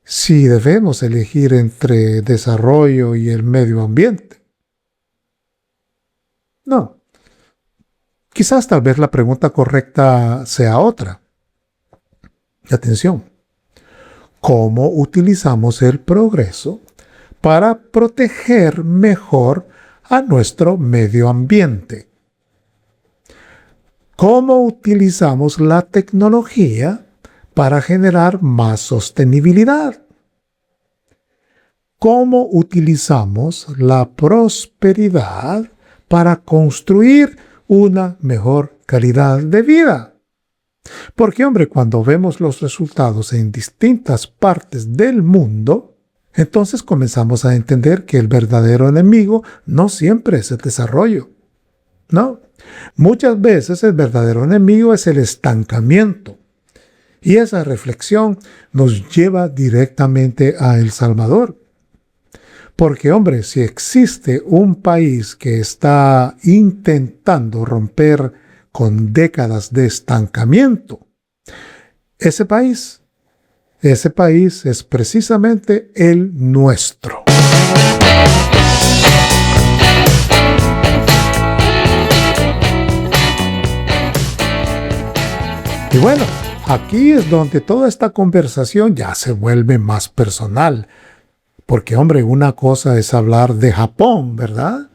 si debemos elegir entre desarrollo y el medio ambiente. No. Quizás tal vez la pregunta correcta sea otra. Atención. ¿Cómo utilizamos el progreso para proteger mejor a nuestro medio ambiente? ¿Cómo utilizamos la tecnología para generar más sostenibilidad? ¿Cómo utilizamos la prosperidad para construir una mejor calidad de vida? Porque, hombre, cuando vemos los resultados en distintas partes del mundo, entonces comenzamos a entender que el verdadero enemigo no siempre es el desarrollo. No. Muchas veces el verdadero enemigo es el estancamiento. Y esa reflexión nos lleva directamente a El Salvador. Porque, hombre, si existe un país que está intentando romper con décadas de estancamiento, ese país es precisamente el nuestro. Y bueno, aquí es donde toda esta conversación ya se vuelve más personal. Porque, hombre, una cosa es hablar de Japón, ¿verdad?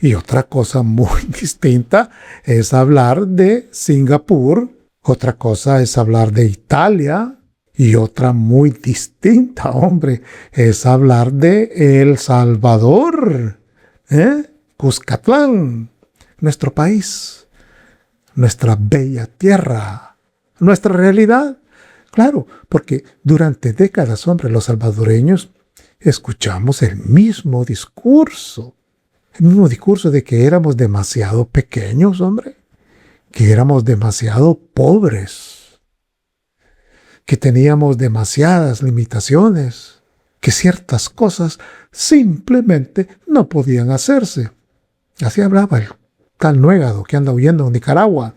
Y otra cosa muy distinta es hablar de Singapur. Otra cosa es hablar de Italia. Y otra muy distinta, hombre, es hablar de El Salvador. Cuscatlán, nuestro país, nuestra bella tierra. Nuestra realidad Claro, porque durante décadas, hombre, los salvadoreños escuchamos el mismo discurso. El mismo discurso de que éramos demasiado pequeños, hombre. Que éramos demasiado pobres. Que teníamos demasiadas limitaciones. Que ciertas cosas simplemente no podían hacerse. Así hablaba el tal Nuegado que anda huyendo en Nicaragua.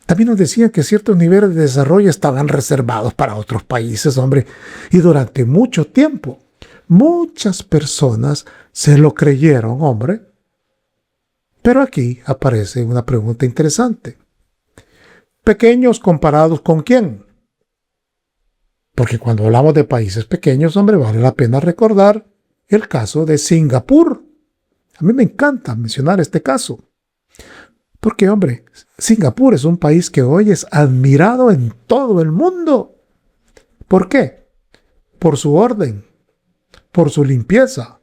También nos decían que ciertos niveles de desarrollo estaban reservados para otros países, hombre. Y durante mucho tiempo, muchas personas se lo creyeron, hombre. Pero aquí aparece una pregunta interesante. ¿Pequeños comparados con quién? Porque cuando hablamos de países pequeños, hombre, vale la pena recordar el caso de Singapur. A mí me encanta mencionar este caso. Porque, hombre, Singapur es un país que hoy es admirado en todo el mundo. ¿Por qué? Por su orden, por su limpieza,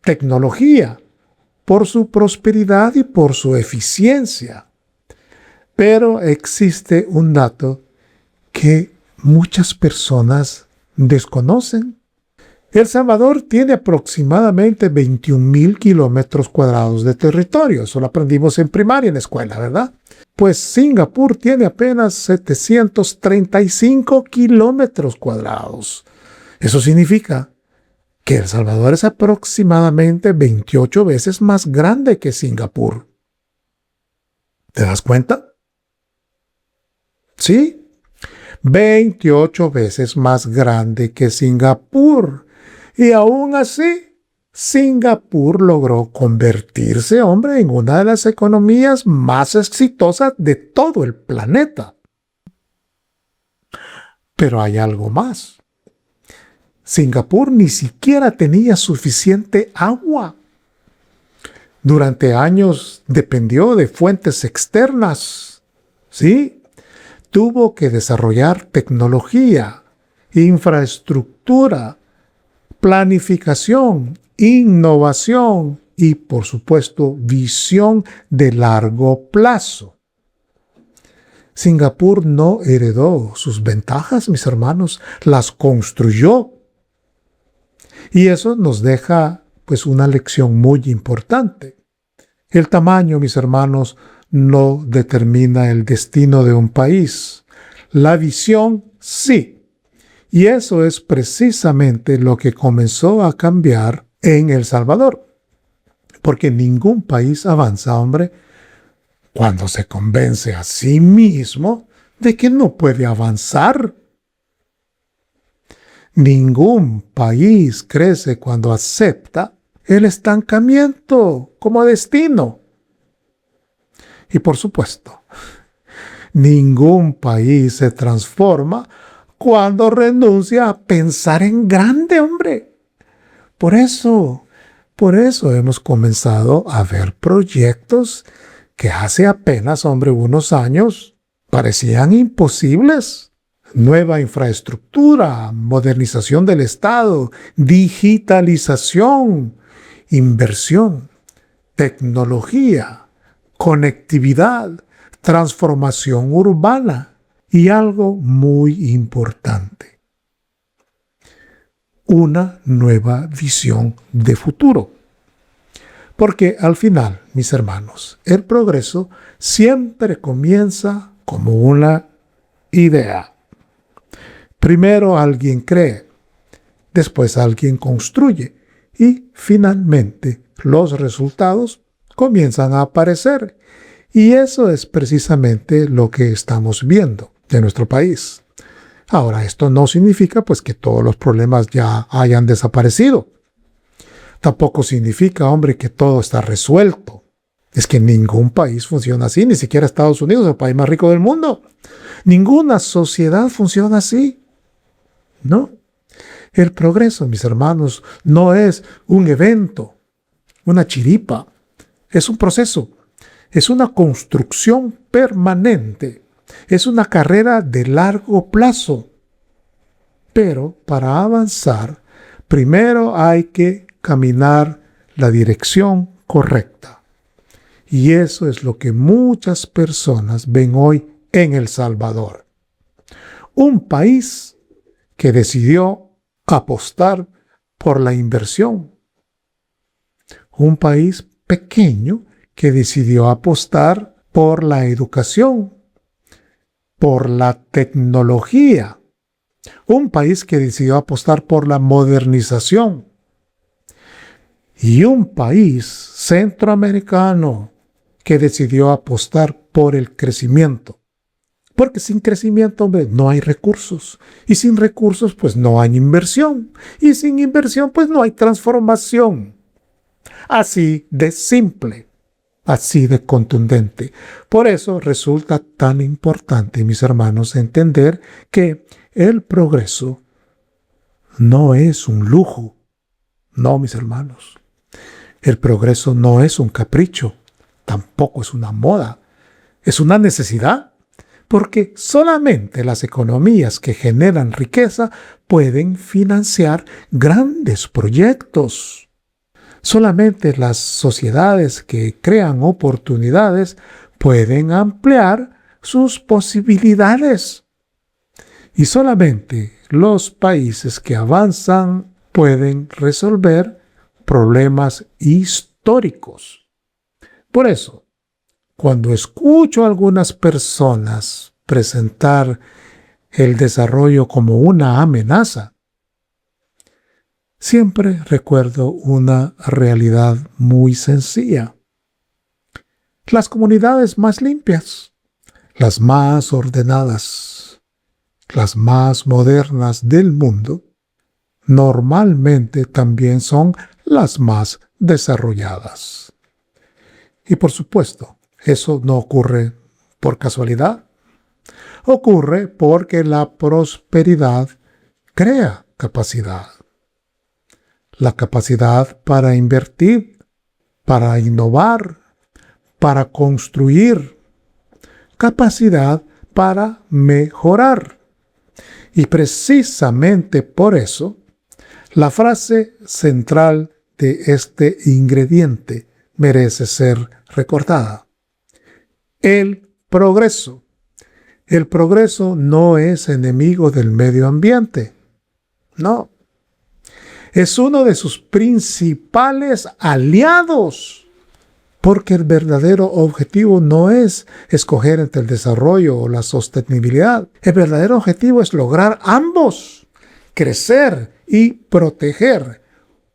tecnología, por su prosperidad y por su eficiencia. Pero existe un dato que muchas personas desconocen. El Salvador tiene aproximadamente 21,000 kilómetros cuadrados de territorio. Eso lo aprendimos en primaria en la escuela, ¿verdad? Pues Singapur tiene apenas 735 kilómetros cuadrados. Eso significa que El Salvador es aproximadamente 28 veces más grande que Singapur. ¿Te das cuenta? Sí, 28 veces más grande que Singapur. Y aún así, Singapur logró convertirse, hombre, en una de las economías más exitosas de todo el planeta. Pero hay algo más. Singapur ni siquiera tenía suficiente agua. Durante años dependió de fuentes externas. ¿Sí? Tuvo que desarrollar tecnología, infraestructura, planificación, innovación y, por supuesto, visión de largo plazo. Singapur no heredó sus ventajas, mis hermanos, las construyó. Y eso nos deja, pues, una lección muy importante. El tamaño, mis hermanos, no determina el destino de un país. La visión, sí. Y eso es precisamente lo que comenzó a cambiar en El Salvador. Porque ningún país avanza, hombre, cuando se convence a sí mismo de que no puede avanzar. Ningún país crece cuando acepta el estancamiento como destino. Y por supuesto, ningún país se transforma cuando renuncia a pensar en grande, hombre. Por eso hemos comenzado a ver proyectos que hace apenas, hombre, unos años parecían imposibles. Nueva infraestructura, modernización del Estado, digitalización, inversión, tecnología, conectividad, transformación urbana y algo muy importante, una nueva visión de futuro. Porque al final, mis hermanos, el progreso siempre comienza como una idea. Primero alguien cree, después alguien construye y finalmente los resultados comienzan a aparecer. Y eso es precisamente lo que estamos viendo de nuestro país. Ahora, esto no significa pues que todos los problemas ya hayan desaparecido. Tampoco significa, hombre, que todo está resuelto. Es que ningún país funciona así, ni siquiera Estados Unidos, el país más rico del mundo. Ninguna sociedad funciona así. No. El progreso, mis hermanos, no es un evento, una chiripa. Es un proceso. Es una construcción permanente. Es una carrera de largo plazo. Pero para avanzar, primero hay que caminar la dirección correcta. Y eso es lo que muchas personas ven hoy en El Salvador. Un país que decidió apostar por la inversión. Un país pequeño que decidió apostar por la educación, por la tecnología. Un país que decidió apostar por la modernización. Y un país centroamericano que decidió apostar por el crecimiento. Porque sin crecimiento, hombre, no hay recursos. Y sin recursos, pues no hay inversión. Y sin inversión, pues no hay transformación. Así de simple, así de contundente. Por eso resulta tan importante, mis hermanos, entender que el progreso no es un lujo. No, mis hermanos. El progreso no es un capricho, tampoco es una moda. Es una necesidad. Porque solamente las economías que generan riqueza pueden financiar grandes proyectos. Solamente las sociedades que crean oportunidades pueden ampliar sus posibilidades. Y solamente los países que avanzan pueden resolver problemas históricos. Por eso, cuando escucho a algunas personas presentar el desarrollo como una amenaza, siempre recuerdo una realidad muy sencilla. Las comunidades más limpias, las más ordenadas, las más modernas del mundo, normalmente también son las más desarrolladas. Y por supuesto, eso no ocurre por casualidad. Ocurre porque la prosperidad crea capacidad. La capacidad para invertir, para innovar, para construir. Capacidad para mejorar. Y precisamente por eso, la frase central de este ingrediente merece ser recordada. El progreso. El progreso no es enemigo del medio ambiente. No. Es uno de sus principales aliados. Porque el verdadero objetivo no es escoger entre el desarrollo o la sostenibilidad. El verdadero objetivo es lograr ambos. Crecer y proteger.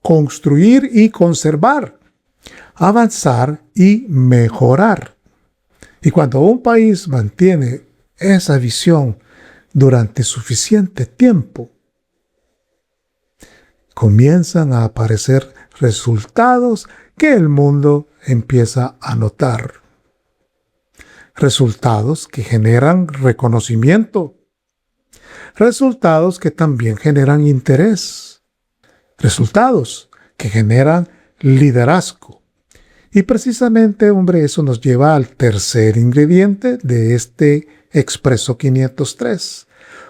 Construir y conservar. Avanzar y mejorar. Y cuando un país mantiene esa visión durante suficiente tiempo, comienzan a aparecer resultados que el mundo empieza a notar. Resultados que generan reconocimiento. Resultados que también generan interés. Resultados que generan liderazgo. Y precisamente, hombre, eso nos lleva al tercer ingrediente de este Expreso 503.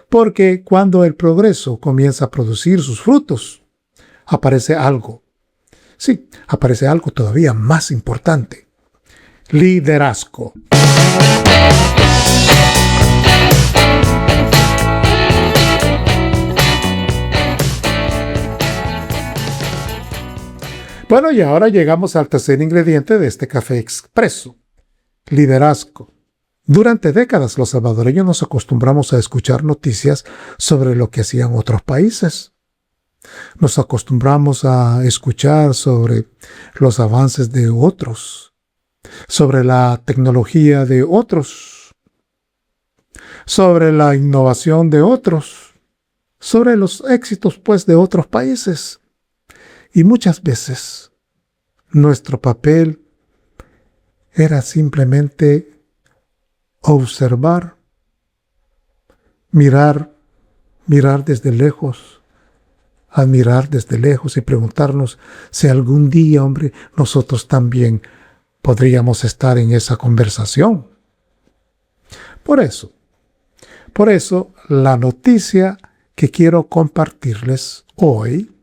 Porque cuando el progreso comienza a producir sus frutos, aparece algo. Sí, aparece algo todavía más importante. Liderazgo. Bueno, y ahora llegamos al tercer ingrediente de este café expreso, liderazgo. Durante décadas los salvadoreños nos acostumbramos a escuchar noticias sobre lo que hacían otros países. Nos acostumbramos a escuchar sobre los avances de otros, sobre la tecnología de otros, sobre la innovación de otros, sobre los éxitos, pues, de otros países. Y muchas veces nuestro papel era simplemente observar, mirar desde lejos, admirar desde lejos y preguntarnos si algún día, hombre, nosotros también podríamos estar en esa conversación. Por eso, la noticia que quiero compartirles hoy,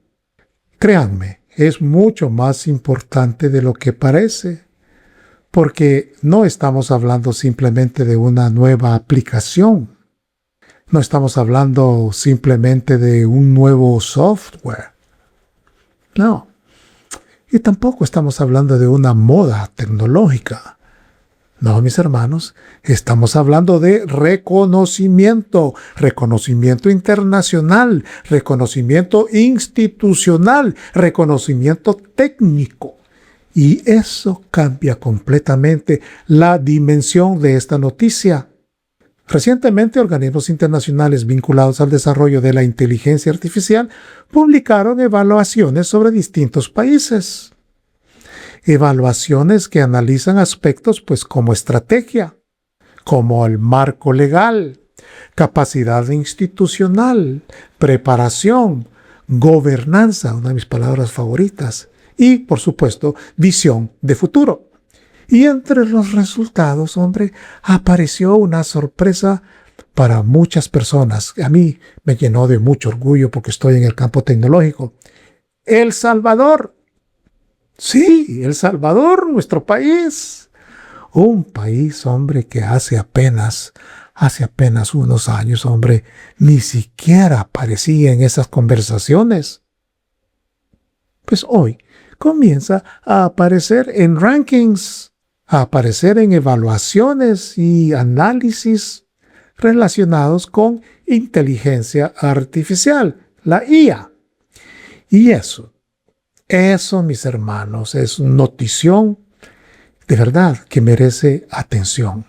créanme, es mucho más importante de lo que parece, porque no estamos hablando simplemente de una nueva aplicación. No estamos hablando simplemente de un nuevo software. No. Y tampoco estamos hablando de una moda tecnológica. No, mis hermanos, estamos hablando de reconocimiento, reconocimiento internacional, reconocimiento institucional, reconocimiento técnico. Y eso cambia completamente la dimensión de esta noticia. Recientemente, organismos internacionales vinculados al desarrollo de la inteligencia artificial publicaron evaluaciones sobre distintos países. Evaluaciones que analizan aspectos como estrategia, como el marco legal, capacidad institucional, preparación, gobernanza, una de mis palabras favoritas, y, por supuesto, visión de futuro. Y entre los resultados, apareció una sorpresa para muchas personas. A mí me llenó de mucho orgullo porque estoy en el campo tecnológico. El Salvador. Sí, El Salvador, nuestro país. Un país, que hace apenas unos años, ni siquiera aparecía en esas conversaciones. Pues hoy comienza a aparecer en rankings, a aparecer en evaluaciones y análisis relacionados con inteligencia artificial, la IA. Y eso, mis hermanos, es una notición de verdad que merece atención.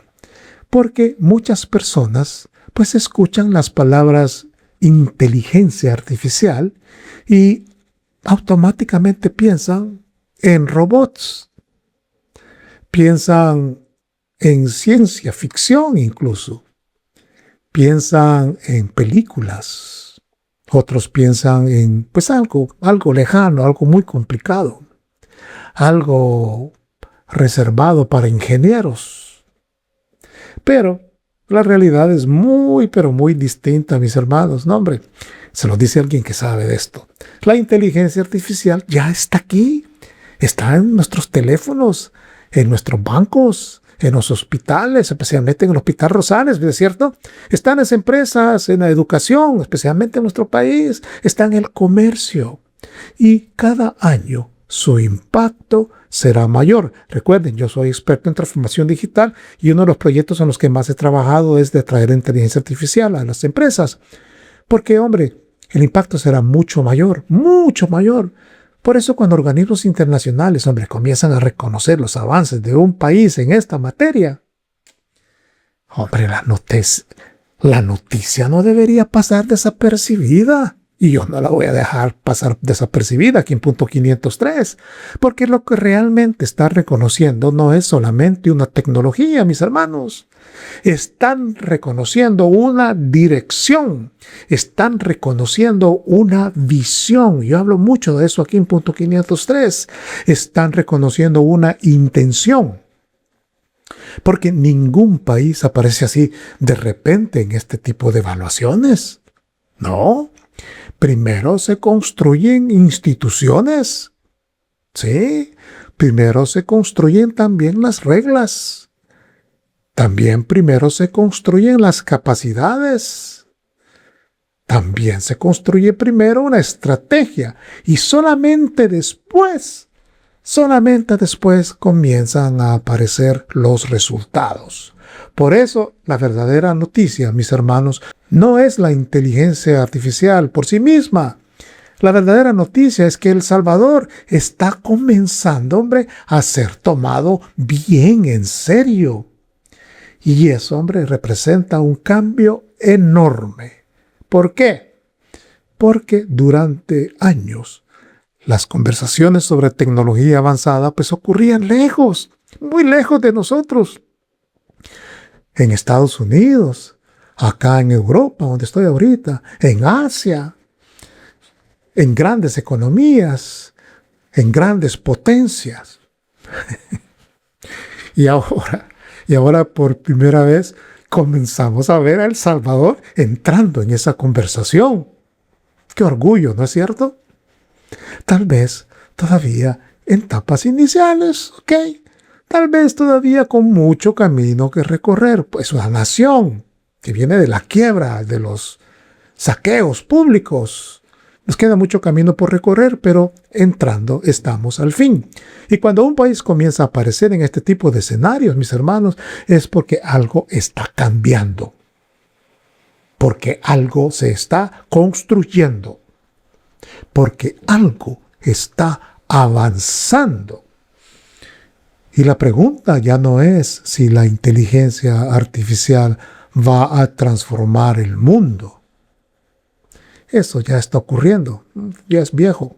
Porque muchas personas escuchan las palabras inteligencia artificial y automáticamente piensan en robots, piensan en ciencia ficción incluso, piensan en películas, otros piensan en algo lejano, algo muy complicado, algo reservado para ingenieros. Pero la realidad es pero muy distinta, mis hermanos. No, se lo dice alguien que sabe de esto. La inteligencia artificial ya está aquí. Está en nuestros teléfonos, en nuestros bancos, en los hospitales, especialmente en el Hospital Rosales, ¿es cierto? Está en las empresas, en la educación, especialmente en nuestro país. Está en el comercio. Y cada año su impacto será mayor. Recuerden, yo soy experto en transformación digital y uno de los proyectos en los que más he trabajado es de traer inteligencia artificial a las empresas. Porque, el impacto será mucho mayor, mucho mayor. Por eso cuando organismos internacionales, comienzan a reconocer los avances de un país en esta materia, la noticia no debería pasar desapercibida. Y yo no la voy a dejar pasar desapercibida aquí en punto 503, porque lo que realmente está reconociendo no es solamente una tecnología, mis hermanos. Están reconociendo una dirección, están reconociendo una visión. Yo hablo mucho de eso aquí en punto 503. Están reconociendo una intención. Porque ningún país aparece así de repente en este tipo de evaluaciones. No. Primero se construyen instituciones. Sí. Primero se construyen también las reglas. También primero se construyen las capacidades. También se construye primero una estrategia. Y solamente después comienzan a aparecer los resultados. Por eso, la verdadera noticia, mis hermanos, no es la inteligencia artificial por sí misma. La verdadera noticia es que El Salvador está comenzando, a ser tomado bien en serio. Y eso, representa un cambio enorme. ¿Por qué? Porque durante años las conversaciones sobre tecnología avanzada ocurrían lejos, muy lejos de nosotros. En Estados Unidos, acá en Europa, donde estoy ahorita, en Asia, en grandes economías, en grandes potencias. Y ahora por primera vez comenzamos a ver a El Salvador entrando en esa conversación. ¡Qué orgullo!, ¿no es cierto? Tal vez todavía en etapas iniciales, ¿ok? Tal vez todavía con mucho camino que recorrer, pues una nación. que viene de la quiebra, de los saqueos públicos. Nos queda mucho camino por recorrer, pero entrando estamos al fin. Y cuando un país comienza a aparecer en este tipo de escenarios, mis hermanos, es porque algo está cambiando. Porque algo se está construyendo. Porque algo está avanzando. Y la pregunta ya no es si la inteligencia artificial va a transformar el mundo. Eso ya está ocurriendo, ya es viejo.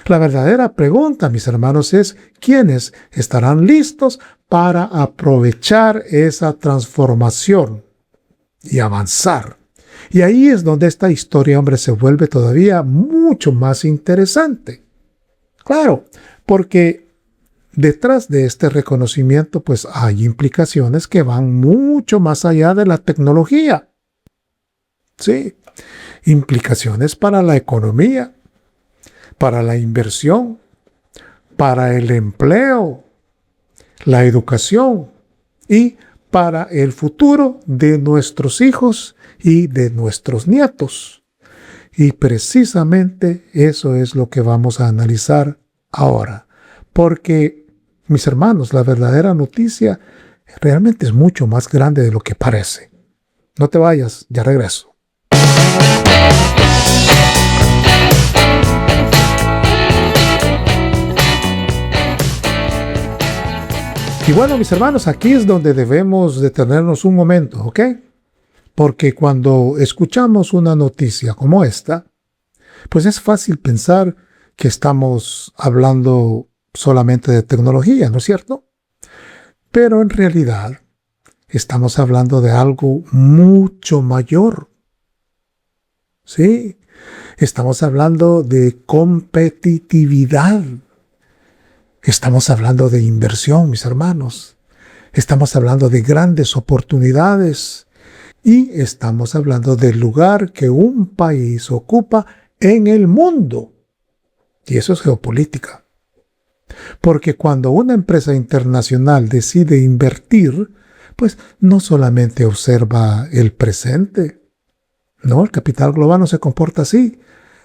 La verdadera pregunta, mis hermanos, es ¿quiénes estarán listos para aprovechar esa transformación y avanzar? Y ahí es donde esta historia, hombre, se vuelve todavía mucho más interesante. Claro, porque detrás de este reconocimiento, pues hay implicaciones que van mucho más allá de la tecnología. Sí. Implicaciones para la economía, para la inversión, para el empleo, la educación y para el futuro de nuestros hijos y de nuestros nietos. Y precisamente eso es lo que vamos a analizar ahora. Porque, mis hermanos, la verdadera noticia realmente es mucho más grande de lo que parece. No te vayas, ya regreso. Y bueno, mis hermanos, aquí es donde debemos detenernos un momento, ¿ok? Porque cuando escuchamos una noticia como esta, pues es fácil pensar que estamos hablando solamente de tecnología, ¿no es cierto? Pero en realidad estamos hablando de algo mucho mayor. Sí, estamos hablando de competitividad. Estamos hablando de inversión, mis hermanos. Estamos hablando de grandes oportunidades. Y estamos hablando del lugar que un país ocupa en el mundo. Y eso es geopolítica. Porque cuando una empresa internacional decide invertir, pues no solamente observa el presente. No, el capital global no se comporta así.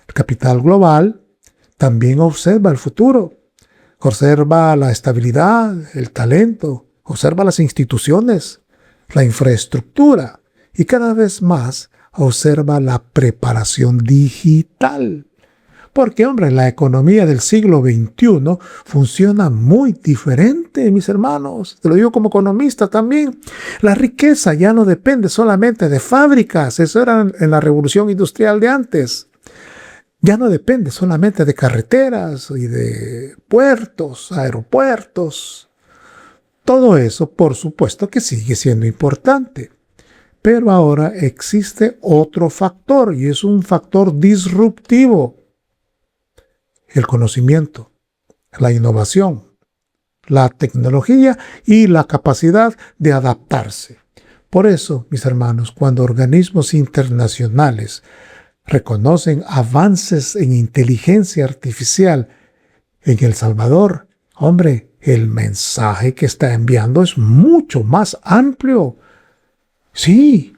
El capital global también observa el futuro. Observa la estabilidad, el talento, observa las instituciones, la infraestructura y cada vez más observa la preparación digital. Porque, hombre, la economía del siglo XXI funciona muy diferente, mis hermanos. Te lo digo como economista también. La riqueza ya no depende solamente de fábricas. Eso era en la revolución industrial de antes. Ya no depende solamente de carreteras y de puertos, aeropuertos. Todo eso, por supuesto, que sigue siendo importante. Pero ahora existe otro factor y es un factor disruptivo. El conocimiento, la innovación, la tecnología y la capacidad de adaptarse. Por eso, mis hermanos, cuando organismos internacionales reconocen avances en inteligencia artificial en El Salvador, hombre, el mensaje que está enviando es mucho más amplio. Sí,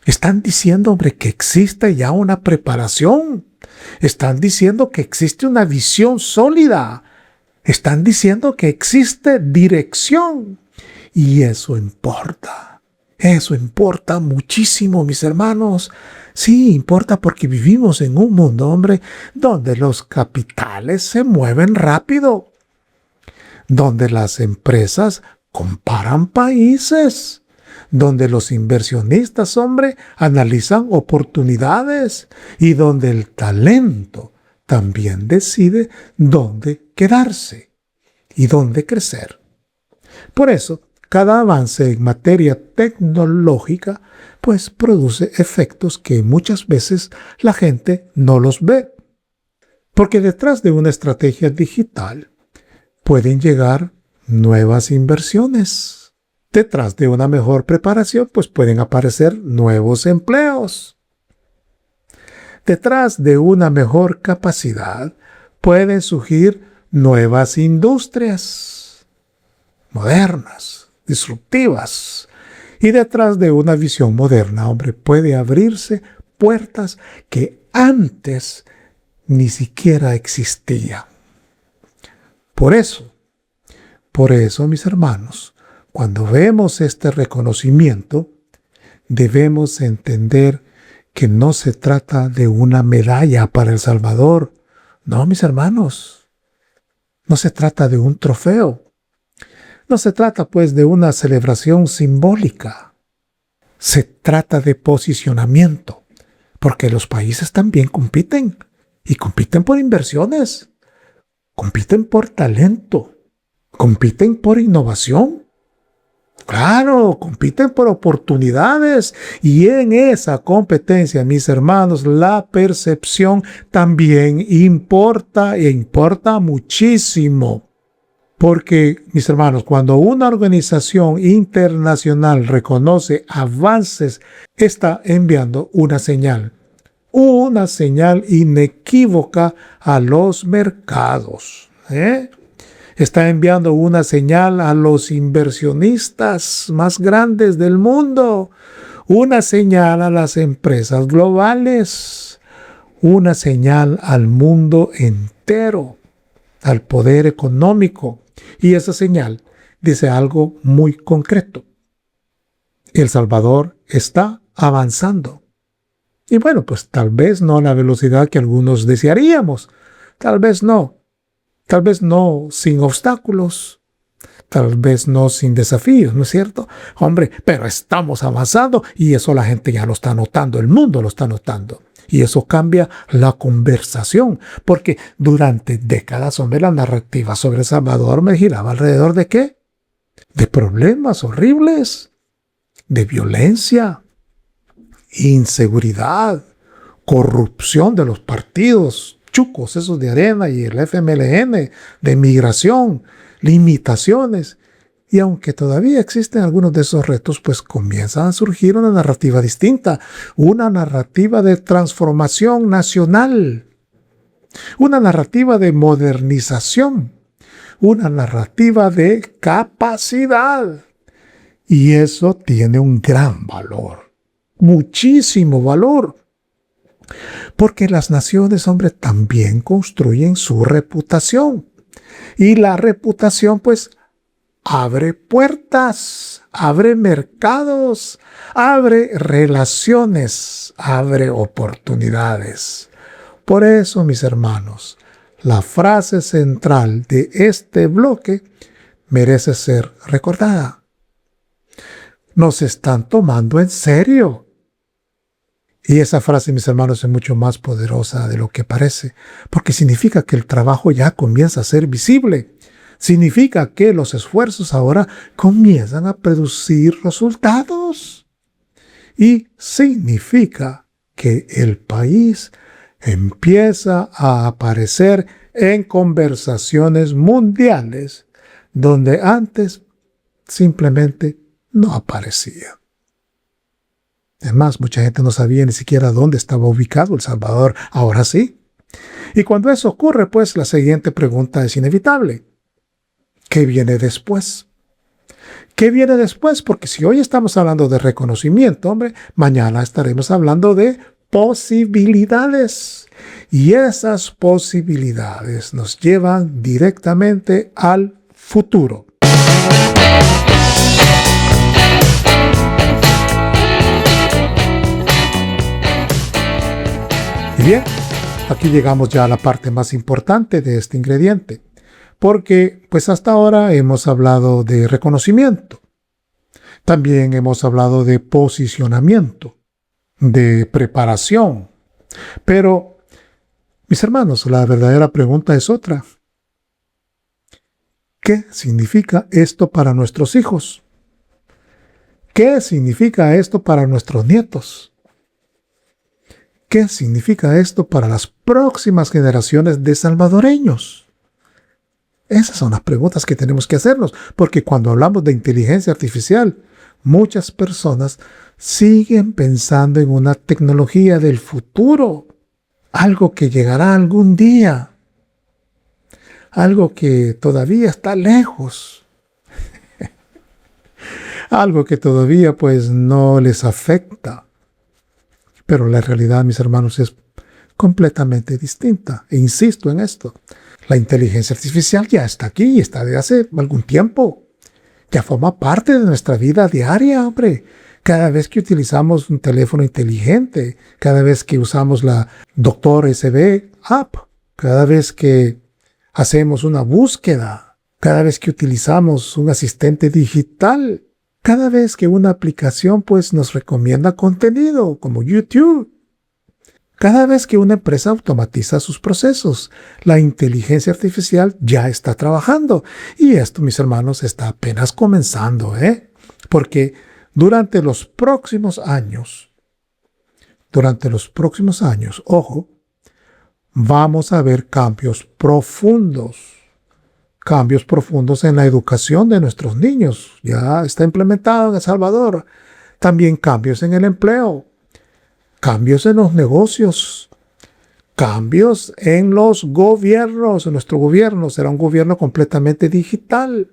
están diciendo, hombre, que existe ya una preparación. Están diciendo que existe una visión sólida. Están diciendo que existe dirección. Y eso importa. Eso importa muchísimo, mis hermanos. Sí, importa porque vivimos en un mundo, hombre, donde los capitales se mueven rápido. Donde las empresas comparan países. Donde los inversionistas, hombre, analizan oportunidades y donde el talento también decide dónde quedarse y dónde crecer. Por eso, cada avance en materia tecnológica, pues produce efectos que muchas veces la gente no los ve. Porque detrás de una estrategia digital pueden llegar nuevas inversiones. Detrás de una mejor preparación, pues pueden aparecer nuevos empleos. Detrás de una mejor capacidad, pueden surgir nuevas industrias modernas, disruptivas. Y detrás de una visión moderna, hombre, puede abrirse puertas que antes ni siquiera existían. Por eso, mis hermanos, cuando vemos este reconocimiento, debemos entender que no se trata de una medalla para El Salvador. No, mis hermanos, no se trata de un trofeo. No se trata, pues, de una celebración simbólica. Se trata de posicionamiento, porque los países también compiten, y compiten por inversiones, compiten por talento, compiten por innovación. Claro, compiten por oportunidades, y en esa competencia, mis hermanos, la percepción también importa, e importa muchísimo. Porque, mis hermanos, cuando una organización internacional reconoce avances, está enviando una señal inequívoca a los mercados. Está enviando una señal a los inversionistas más grandes del mundo, una señal a las empresas globales, una señal al mundo entero, al poder económico. Y esa señal dice algo muy concreto. El Salvador está avanzando. Y bueno, pues tal vez no a la velocidad que algunos desearíamos. Tal vez no sin obstáculos, tal vez no sin desafíos, ¿no es cierto? Hombre, pero estamos avanzando y eso la gente ya lo está notando, el mundo lo está notando. Y eso cambia la conversación, porque durante décadas, hombre, la narrativa sobre El Salvador me giraba alrededor ¿de qué? De problemas horribles, de violencia, inseguridad, corrupción de los partidos chucos, esos de Arena y el FMLN, de migración, limitaciones. Y aunque todavía existen algunos de esos retos, pues comienza a surgir una narrativa distinta, una narrativa de transformación nacional, una narrativa de modernización, una narrativa de capacidad. Y eso tiene un gran valor, muchísimo valor. Porque las naciones, hombre, también construyen su reputación. Y la reputación, pues, abre puertas, abre mercados, abre relaciones, abre oportunidades. Por eso, mis hermanos, la frase central de este bloque merece ser recordada. Nos están tomando en serio. Y esa frase, mis hermanos, es mucho más poderosa de lo que parece, porque significa que el trabajo ya comienza a ser visible. Significa que los esfuerzos ahora comienzan a producir resultados. Y significa que el país empieza a aparecer en conversaciones mundiales donde antes simplemente no aparecía. Además, mucha gente no sabía ni siquiera dónde estaba ubicado El Salvador. Ahora sí. Y cuando eso ocurre, pues la siguiente pregunta es inevitable. ¿Qué viene después? ¿Qué viene después? Porque si hoy estamos hablando de reconocimiento, hombre, mañana estaremos hablando de posibilidades. Y esas posibilidades nos llevan directamente al futuro. Y bien, aquí llegamos ya a la parte más importante de este ingrediente, porque pues hasta ahora hemos hablado de reconocimiento, también hemos hablado de posicionamiento, de preparación, pero mis hermanos, la verdadera pregunta es otra. ¿Qué significa esto para nuestros hijos? ¿Qué significa esto para nuestros nietos? ¿Qué significa esto para las próximas generaciones de salvadoreños? Esas son las preguntas que tenemos que hacernos, porque cuando hablamos de inteligencia artificial, muchas personas siguen pensando en una tecnología del futuro, algo que llegará algún día, algo que todavía está lejos. Algo que todavía pues no les afecta. Pero la realidad, mis hermanos, es completamente distinta. E insisto en esto. La inteligencia artificial ya está aquí, está desde hace algún tiempo. Ya forma parte de nuestra vida diaria, hombre. Cada vez que utilizamos un teléfono inteligente, cada vez que usamos la Doctor SB app, cada vez que hacemos una búsqueda, cada vez que utilizamos un asistente digital, cada vez que una aplicación pues nos recomienda contenido como YouTube, cada vez que una empresa automatiza sus procesos, la inteligencia artificial ya está trabajando. Y esto, mis hermanos, está apenas comenzando, porque durante los próximos años, ojo, vamos a ver cambios profundos en la educación de nuestros niños. Ya está implementado en El Salvador. También cambios en el empleo, cambios en los negocios, cambios en los gobiernos. Nuestro gobierno será un gobierno completamente digital.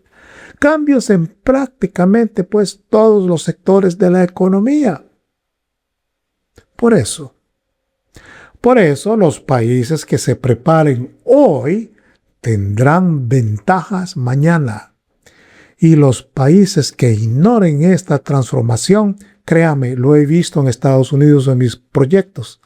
Cambios en prácticamente pues todos los sectores de la economía. Por eso los países que se preparen hoy tendrán ventajas mañana. Y los países que ignoren esta transformación, créame, lo he visto en Estados Unidos en mis proyectos,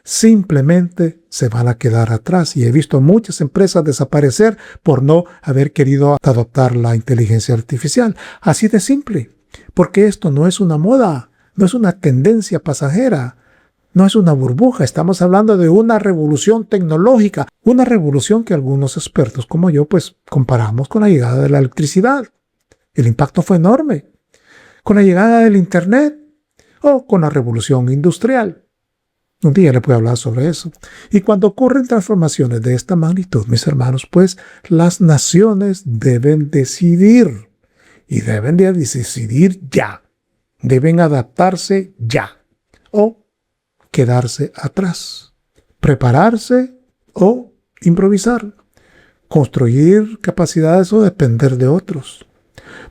simplemente se van a quedar atrás. Y he visto muchas empresas desaparecer por no haber querido adoptar la inteligencia artificial. Así de simple, porque esto no es una moda, no es una tendencia pasajera, no es una burbuja. Estamos hablando de una revolución tecnológica, una revolución que algunos expertos como yo pues comparamos con la llegada de la electricidad. El impacto fue enorme. Con la llegada del Internet o con la revolución industrial. Un día le puedo hablar sobre eso. Y cuando ocurren transformaciones de esta magnitud, mis hermanos, pues las naciones deben decidir. Y deben de decidir ya. Deben adaptarse ya. O quedarse atrás. Prepararse o improvisar. Construir capacidades o depender de otros.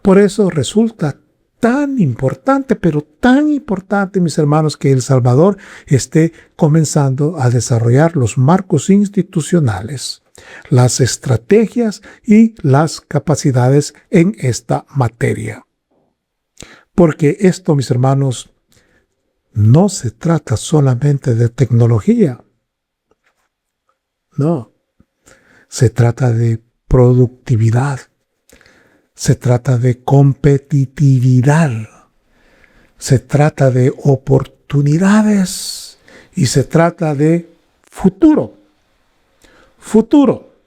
Por eso resulta tan importante, pero tan importante, mis hermanos, que El Salvador esté comenzando a desarrollar los marcos institucionales, las estrategias y las capacidades en esta materia. Porque esto, mis hermanos, no se trata solamente de tecnología. No. Se trata de productividad. Se trata de competitividad, se trata de oportunidades y se trata de futuro. Futuro.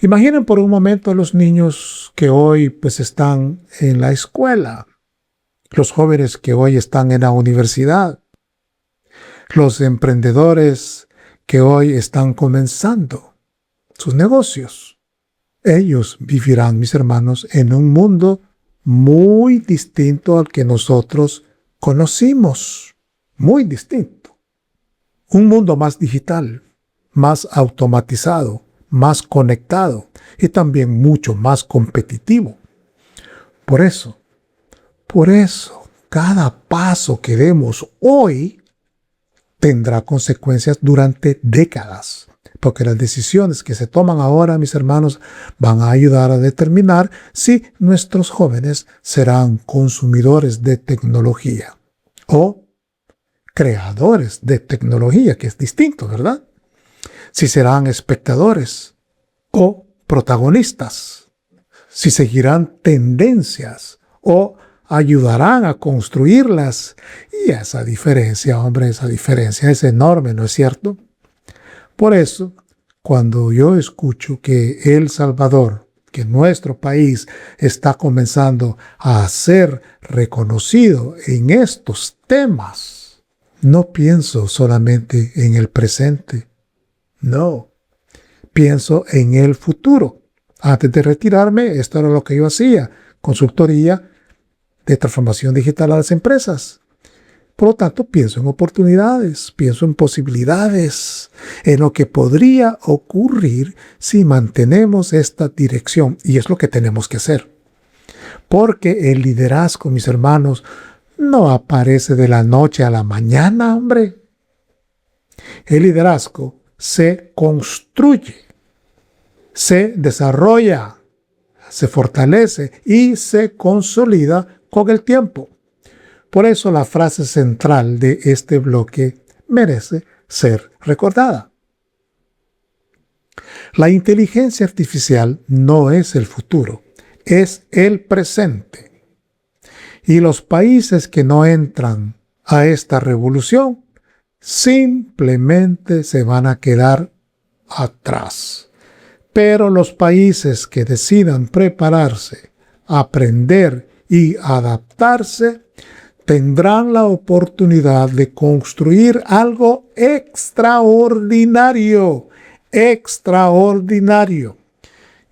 Imaginen por un momento los niños que hoy pues están en la escuela, los jóvenes que hoy están en la universidad, los emprendedores que hoy están comenzando sus negocios. Ellos vivirán, mis hermanos, en un mundo muy distinto al que nosotros conocimos. Muy distinto. Un mundo más digital, más automatizado, más conectado y también mucho más competitivo. Por eso, cada paso que demos hoy tendrá consecuencias durante décadas. Porque las decisiones que se toman ahora, mis hermanos, van a ayudar a determinar si nuestros jóvenes serán consumidores de tecnología o creadores de tecnología, que es distinto, ¿verdad? Si serán espectadores o protagonistas, si seguirán tendencias o ayudarán a construirlas. Y esa diferencia, hombre, esa diferencia es enorme, ¿no es cierto? Por eso, cuando yo escucho que El Salvador, que nuestro país está comenzando a ser reconocido en estos temas, no pienso solamente en el presente, no, pienso en el futuro. Antes de retirarme, esto era lo que yo hacía, consultoría de transformación digital a las empresas. Por lo tanto, pienso en oportunidades, pienso en posibilidades, en lo que podría ocurrir si mantenemos esta dirección. Y es lo que tenemos que hacer. Porque el liderazgo, mis hermanos, no aparece de la noche a la mañana, hombre. El liderazgo se construye, se desarrolla, se fortalece y se consolida con el tiempo. Por eso la frase central de este bloque merece ser recordada. La inteligencia artificial no es el futuro, es el presente. Y los países que no entran a esta revolución simplemente se van a quedar atrás. Pero los países que decidan prepararse, aprender y adaptarse, tendrán la oportunidad de construir algo extraordinario, extraordinario.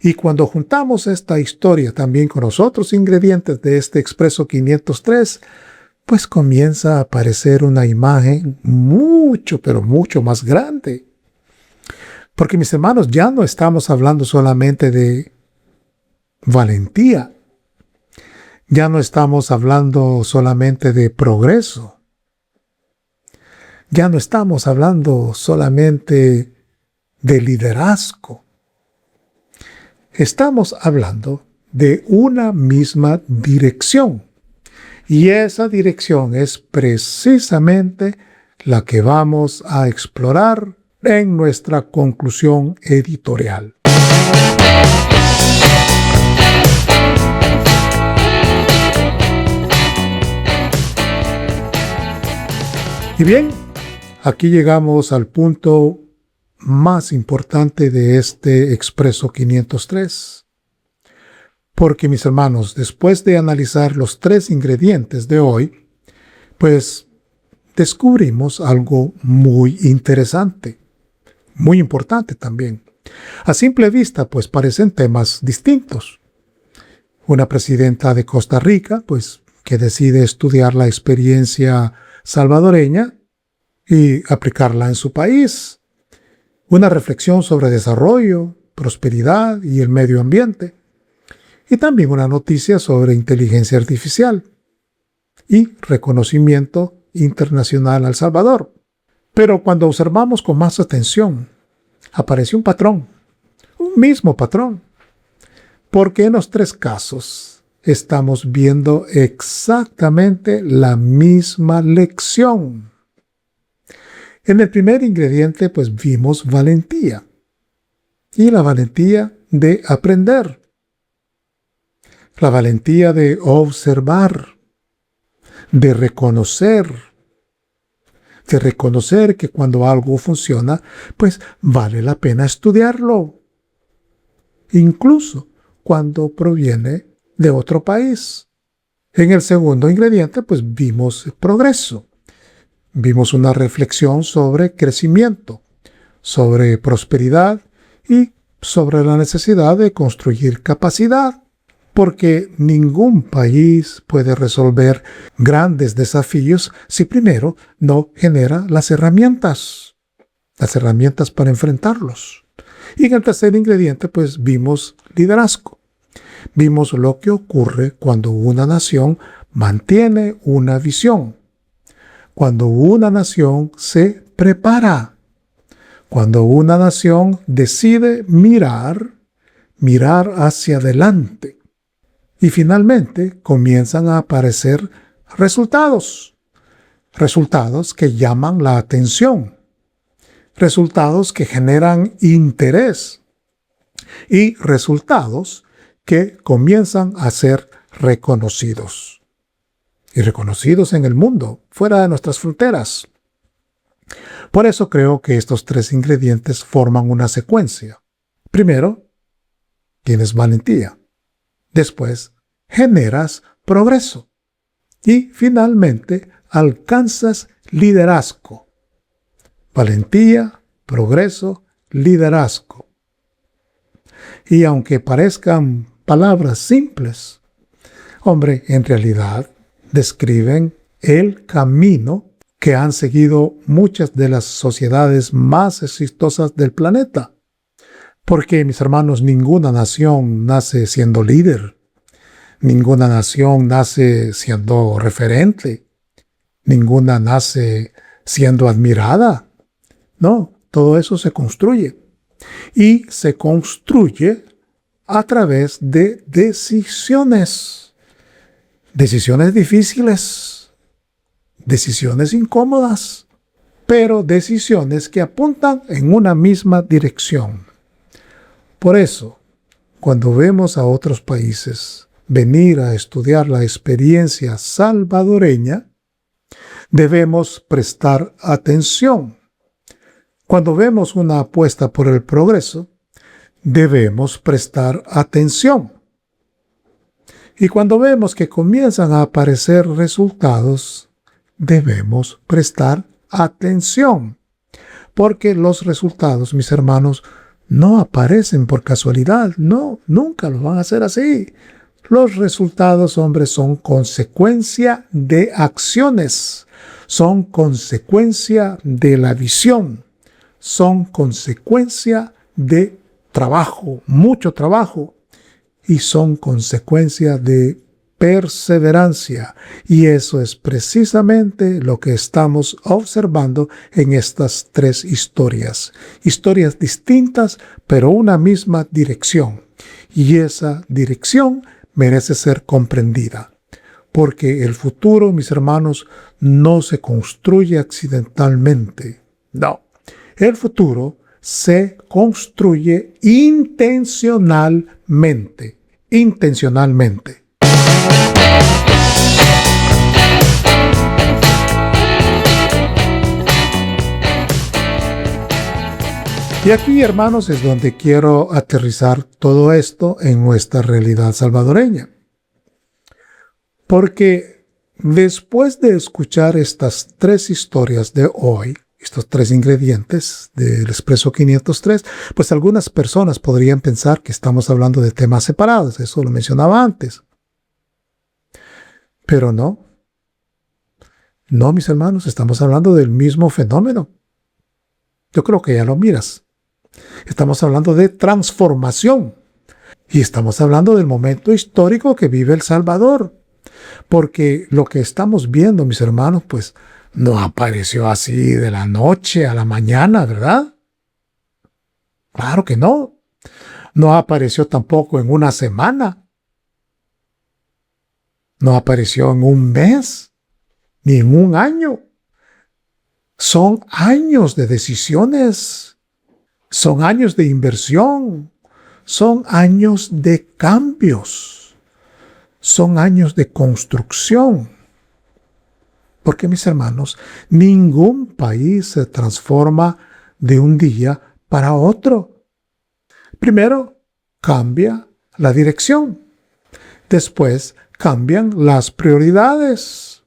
Y cuando juntamos esta historia también con los otros ingredientes de este Expreso 503, pues comienza a aparecer una imagen mucho, pero mucho más grande. Porque, mis hermanos, ya no estamos hablando solamente de valentía. Ya no estamos hablando solamente de progreso. Ya no estamos hablando solamente de liderazgo. Estamos hablando de una misma dirección. Y esa dirección es precisamente la que vamos a explorar en nuestra conclusión editorial. Y bien, aquí llegamos al punto más importante de este Expreso 503. Porque, mis hermanos, después de analizar los 3 ingredientes de hoy, pues descubrimos algo muy interesante, muy importante también. A simple vista, pues parecen temas distintos. Una presidenta de Costa Rica, pues, que decide estudiar la experiencia salvadoreña y aplicarla en su país. Una reflexión sobre desarrollo, prosperidad y el medio ambiente. Y también una noticia sobre inteligencia artificial y reconocimiento internacional al Salvador. Pero cuando observamos con más atención, aparece un patrón, un mismo patrón. Porque en los 3 casos estamos viendo exactamente la misma lección. En el primer ingrediente, pues vimos valentía. Y la valentía de aprender. La valentía de observar. De reconocer que cuando algo funciona, pues vale la pena estudiarlo. Incluso cuando proviene de otro país. En el segundo ingrediente, pues vimos progreso. Vimos una reflexión sobre crecimiento, sobre prosperidad y sobre la necesidad de construir capacidad. Porque ningún país puede resolver grandes desafíos si primero no genera las herramientas para enfrentarlos. Y en el tercer ingrediente, pues vimos liderazgo. Vimos lo que ocurre cuando una nación mantiene una visión, cuando una nación se prepara, cuando una nación decide mirar hacia adelante. Y finalmente comienzan a aparecer resultados que llaman la atención, resultados que generan interés y resultados que comienzan a ser reconocidos. Y reconocidos en el mundo, fuera de nuestras fronteras. Por eso creo que estos 3 ingredientes forman una secuencia. Primero, tienes valentía. Después, generas progreso. Y finalmente, alcanzas liderazgo. Valentía, progreso, liderazgo. Y aunque parezcan palabras simples, hombre, en realidad describen el camino que han seguido muchas de las sociedades más exitosas del planeta. Porque, mis hermanos, ninguna nación nace siendo líder. Ninguna nación nace siendo referente. Ninguna nace siendo admirada. No, todo eso se construye. Y se construye a través de decisiones. Decisiones difíciles. Decisiones incómodas. Pero decisiones que apuntan en una misma dirección. Por eso, cuando vemos a otros países venir a estudiar la experiencia salvadoreña, debemos prestar atención. Cuando vemos una apuesta por el progreso, debemos prestar atención. Y cuando vemos que comienzan a aparecer resultados, debemos prestar atención. Porque los resultados, mis hermanos, no aparecen por casualidad. No, nunca lo van a hacer así. Los resultados, hombres, son consecuencia de acciones. Son consecuencia de la visión. Son consecuencia de trabajo, mucho trabajo. Y son consecuencia de perseverancia. Y eso es precisamente lo que estamos observando en estas tres historias. Historias distintas, pero una misma dirección. Y esa dirección merece ser comprendida. Porque el futuro, mis hermanos, no se construye accidentalmente. No. El futuro se construye intencionalmente. Intencionalmente. Y aquí, hermanos, es donde quiero aterrizar todo esto en nuestra realidad salvadoreña. Porque después de escuchar estas tres historias de hoy, estos tres ingredientes del Expreso 503, pues algunas personas podrían pensar que estamos hablando de temas separados. Eso lo mencionaba antes. Pero no. No, mis hermanos, estamos hablando del mismo fenómeno. Yo creo que ya lo miras. Estamos hablando de transformación. Y estamos hablando del momento histórico que vive El Salvador. Porque lo que estamos viendo, mis hermanos, pues no apareció así de la noche a la mañana, ¿verdad? Claro que no. No apareció tampoco en una semana. No apareció en un mes, ni en un año. Son años de decisiones. Son años de inversión. Son años de cambios. Son años de construcción. Porque, mis hermanos, ningún país se transforma de un día para otro. Primero, cambia la dirección. Después, cambian las prioridades.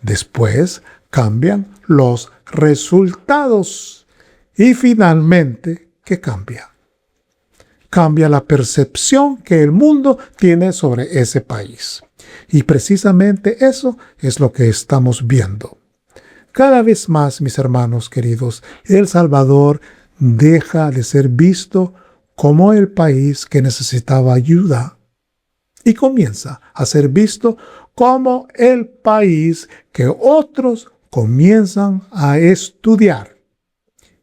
Después, cambian los resultados. Y finalmente, ¿qué cambia? Cambia la percepción que el mundo tiene sobre ese país. Y precisamente eso es lo que estamos viendo. Cada vez más, mis hermanos queridos, El Salvador deja de ser visto como el país que necesitaba ayuda y comienza a ser visto como el país que otros comienzan a estudiar.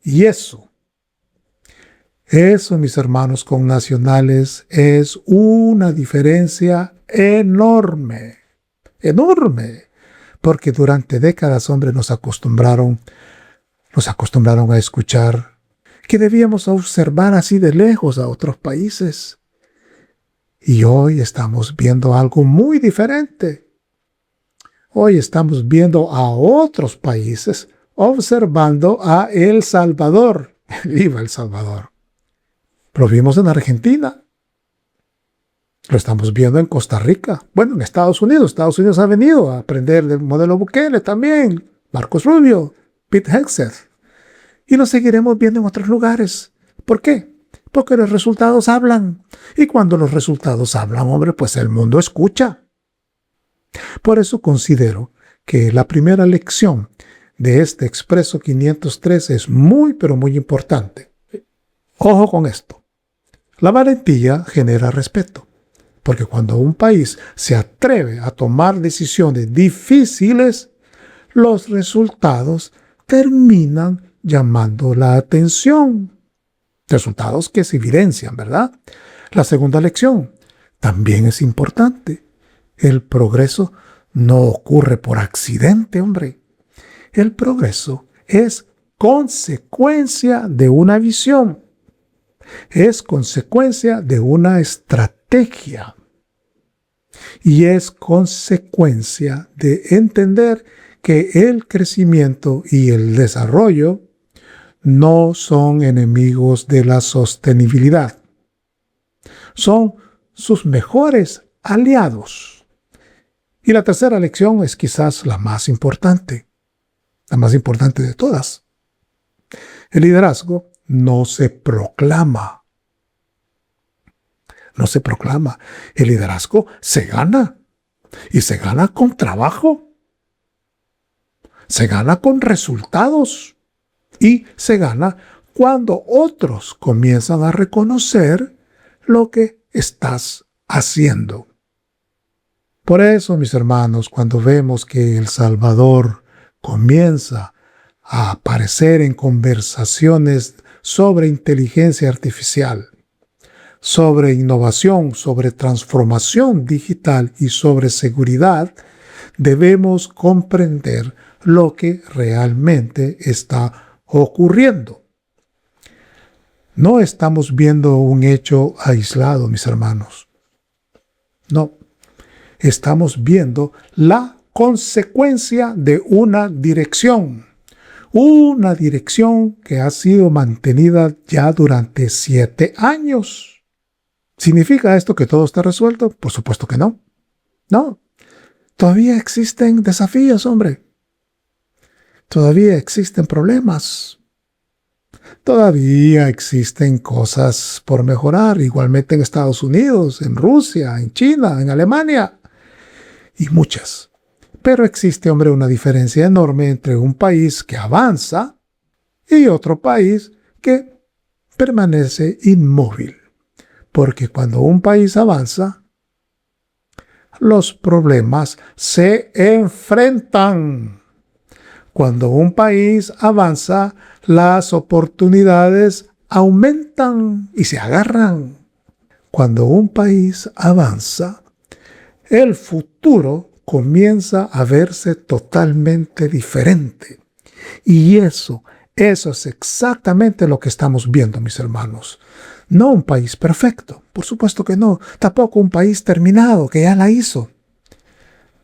Y eso, mis hermanos connacionales, es una diferencia enorme, enorme, porque durante décadas, hombre, nos acostumbraron a escuchar que debíamos observar así de lejos a otros países. Y hoy estamos viendo algo muy diferente. Hoy estamos viendo a otros países observando a El Salvador. ¡Viva El Salvador! Lo vimos en Argentina. Lo estamos viendo en Costa Rica. Bueno, en Estados Unidos. Estados Unidos ha venido a aprender del modelo Bukele también. Marcos Rubio, Pete Hegseth. Y lo seguiremos viendo en otros lugares. ¿Por qué? Porque los resultados hablan. Y cuando los resultados hablan, hombre, pues el mundo escucha. Por eso considero que la primera lección de este Expreso 503 es muy, pero muy importante. Ojo con esto. La valentía genera respeto, Porque cuando un país se atreve a tomar decisiones difíciles, los resultados terminan llamando la atención. Resultados que se evidencian, ¿verdad? La segunda lección también es importante. El progreso no ocurre por accidente, hombre. El progreso es consecuencia de una visión. Es consecuencia de una estrategia. Y es consecuencia de entender que el crecimiento y el desarrollo no son enemigos de la sostenibilidad. Son sus mejores aliados. Y la tercera lección es quizás la más importante de todas. El liderazgo no se proclama. No se proclama. El liderazgo se gana. Y se gana con trabajo. Se gana con resultados. Y se gana cuando otros comienzan a reconocer lo que estás haciendo. Por eso, mis hermanos, cuando vemos que El Salvador comienza a aparecer en conversaciones sobre inteligencia artificial, sobre innovación, sobre transformación digital y sobre seguridad, debemos comprender lo que realmente está ocurriendo. No estamos viendo un hecho aislado, mis hermanos. No. Estamos viendo la consecuencia de una dirección que ha sido mantenida ya durante 7 años. ¿Significa esto que todo está resuelto? Por supuesto que no. No. Todavía existen desafíos, hombre. Todavía existen problemas. Todavía existen cosas por mejorar, igualmente en Estados Unidos, en Rusia, en China, en Alemania. Y muchas. Pero existe, hombre, una diferencia enorme entre un país que avanza y otro país que permanece inmóvil. Porque cuando un país avanza, los problemas se enfrentan. Cuando un país avanza, las oportunidades aumentan y se agarran. Cuando un país avanza, el futuro comienza a verse totalmente diferente. Y eso es exactamente lo que estamos viendo, mis hermanos. No un país perfecto, por supuesto que no. Tampoco un país terminado, que ya la hizo.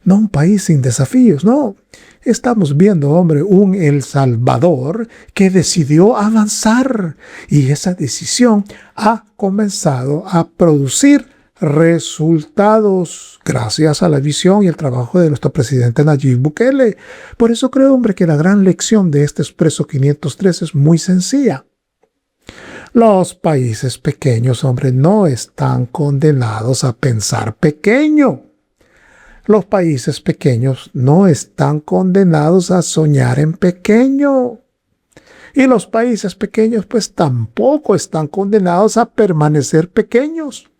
No un país sin desafíos, no. Estamos viendo, hombre, un El Salvador que decidió avanzar. Y esa decisión ha comenzado a producir resultados gracias a la visión y el trabajo de nuestro presidente Nayib Bukele. Por eso creo, hombre, que la gran lección de este Expreso 503 es muy sencilla. Los países pequeños, hombre, no están condenados a pensar pequeño. Los países pequeños no están condenados a soñar en pequeño. Y los países pequeños, pues tampoco están condenados a permanecer pequeños.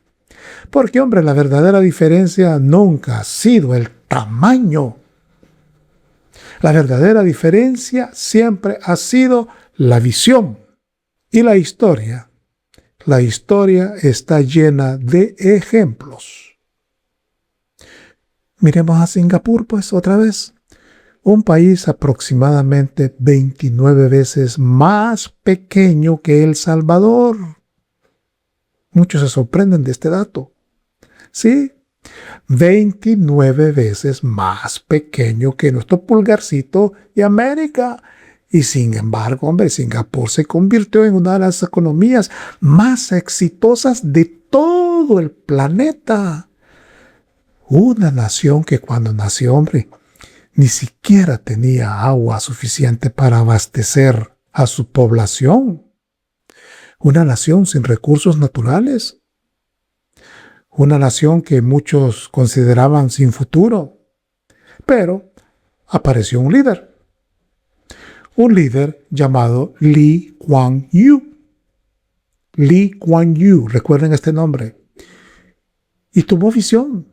Porque, hombre, la verdadera diferencia nunca ha sido el tamaño. La verdadera diferencia siempre ha sido la visión. Y la historia está llena de ejemplos. Miremos a Singapur, pues, otra vez. Un país aproximadamente 29 veces más pequeño que El Salvador. Muchos se sorprenden de este dato. Sí, 29 veces más pequeño que nuestro pulgarcito y América. Y sin embargo, hombre, Singapur se convirtió en una de las economías más exitosas de todo el planeta. Una nación que cuando nació, hombre, ni siquiera tenía agua suficiente para abastecer a su población. Una nación sin recursos naturales. Una nación que muchos consideraban sin futuro. Pero apareció un líder llamado Lee Kuan Yew. Lee Kuan Yew, recuerden este nombre. Y tuvo visión,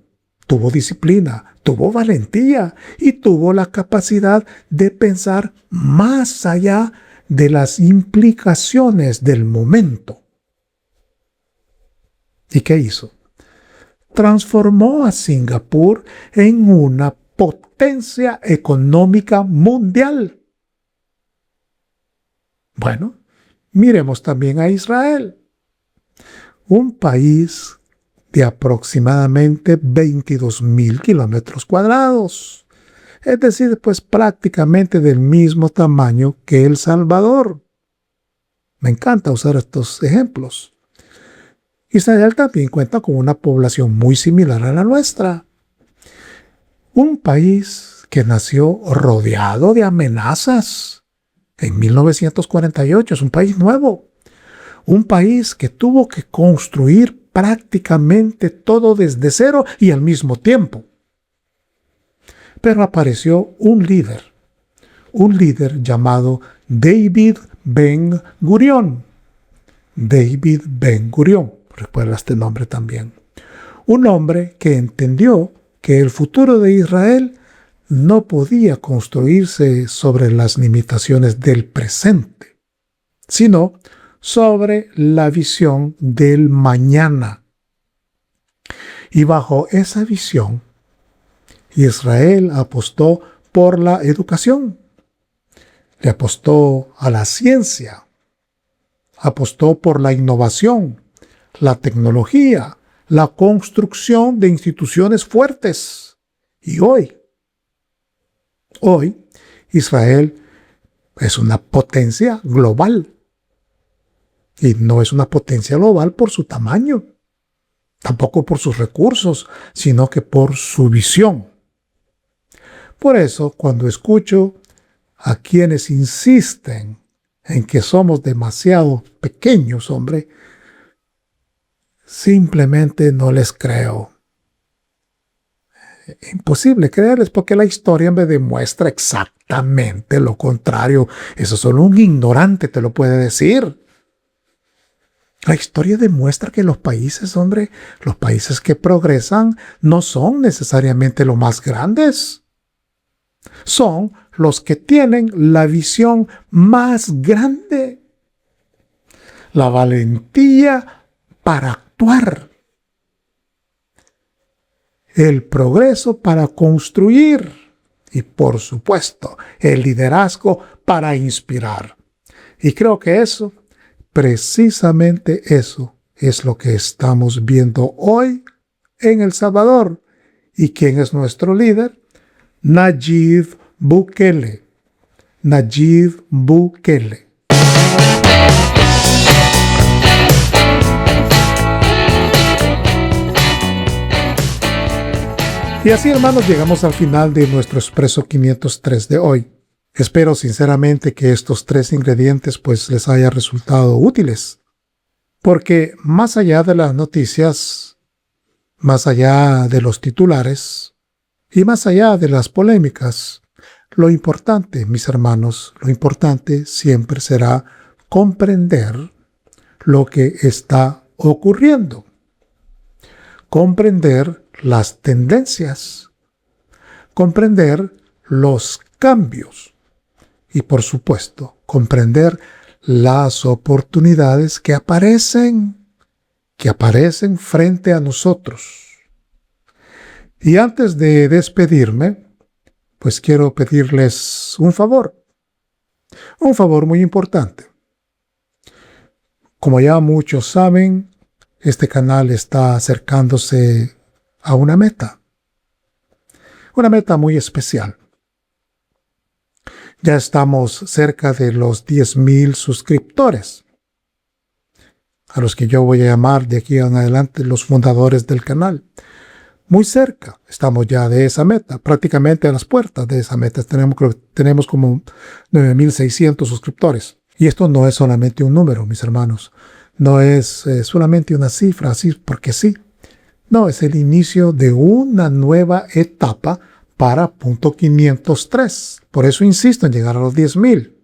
tuvo disciplina, tuvo valentía y tuvo la capacidad de pensar más allá de las implicaciones del momento. ¿Y qué hizo? Transformó a Singapur en una potencia económica mundial. Bueno, miremos también a Israel, un país de aproximadamente 22.000 kilómetros cuadrados, es decir, pues prácticamente del mismo tamaño que El Salvador. Me encanta usar estos ejemplos. Israel también cuenta con una población muy similar a la nuestra. Un país que nació rodeado de amenazas en 1948, es un país nuevo. Un país que tuvo que construir prácticamente todo desde cero y al mismo tiempo. Pero apareció un líder llamado David Ben Gurión. David Ben Gurión, recuerda este nombre también. Un hombre que entendió que el futuro de Israel no podía construirse sobre las limitaciones del presente, sino sobre la visión del mañana. Y bajo esa visión, Israel apostó por la educación, le apostó a la ciencia, apostó por la innovación, la tecnología, la construcción de instituciones fuertes. Y hoy, Israel es una potencia global. Y no es una potencia global por su tamaño, tampoco por sus recursos, sino que por su visión. Por eso, cuando escucho a quienes insisten en que somos demasiado pequeños, hombre, simplemente no les creo. Imposible creerles porque la historia me demuestra exactamente lo contrario. Eso solo un ignorante te lo puede decir. La historia demuestra que los países, hombre, los países que progresan no son necesariamente los más grandes. Son los que tienen la visión más grande, la valentía para actuar, el progreso para construir y, por supuesto, el liderazgo para inspirar. Y creo que precisamente eso es lo que estamos viendo hoy en El Salvador. ¿Y quién es nuestro líder? Nayib Bukele. Nayib Bukele. Y así, hermanos, llegamos al final de nuestro Expreso 503 de hoy. Espero sinceramente que estos 3 ingredientes pues les haya resultado útiles, porque más allá de las noticias, más allá de los titulares y más allá de las polémicas, lo importante, mis hermanos, lo importante siempre será comprender lo que está ocurriendo, comprender las tendencias, comprender los cambios y, por supuesto, comprender las oportunidades que aparecen frente a nosotros. Y antes de despedirme, pues quiero pedirles un favor muy importante. Como ya muchos saben, este canal está acercándose a una meta muy especial. Ya estamos cerca de los 10,000 suscriptores, a los que yo voy a llamar de aquí en adelante los fundadores del canal. Muy cerca estamos ya de esa meta, prácticamente a las puertas de esa meta. Tenemos como 9,600 suscriptores. Y esto no es solamente un número, mis hermanos. No es solamente una cifra, así porque sí. No, es el inicio de una nueva etapa para Punto 503. Por eso insisto en llegar a los 10,000.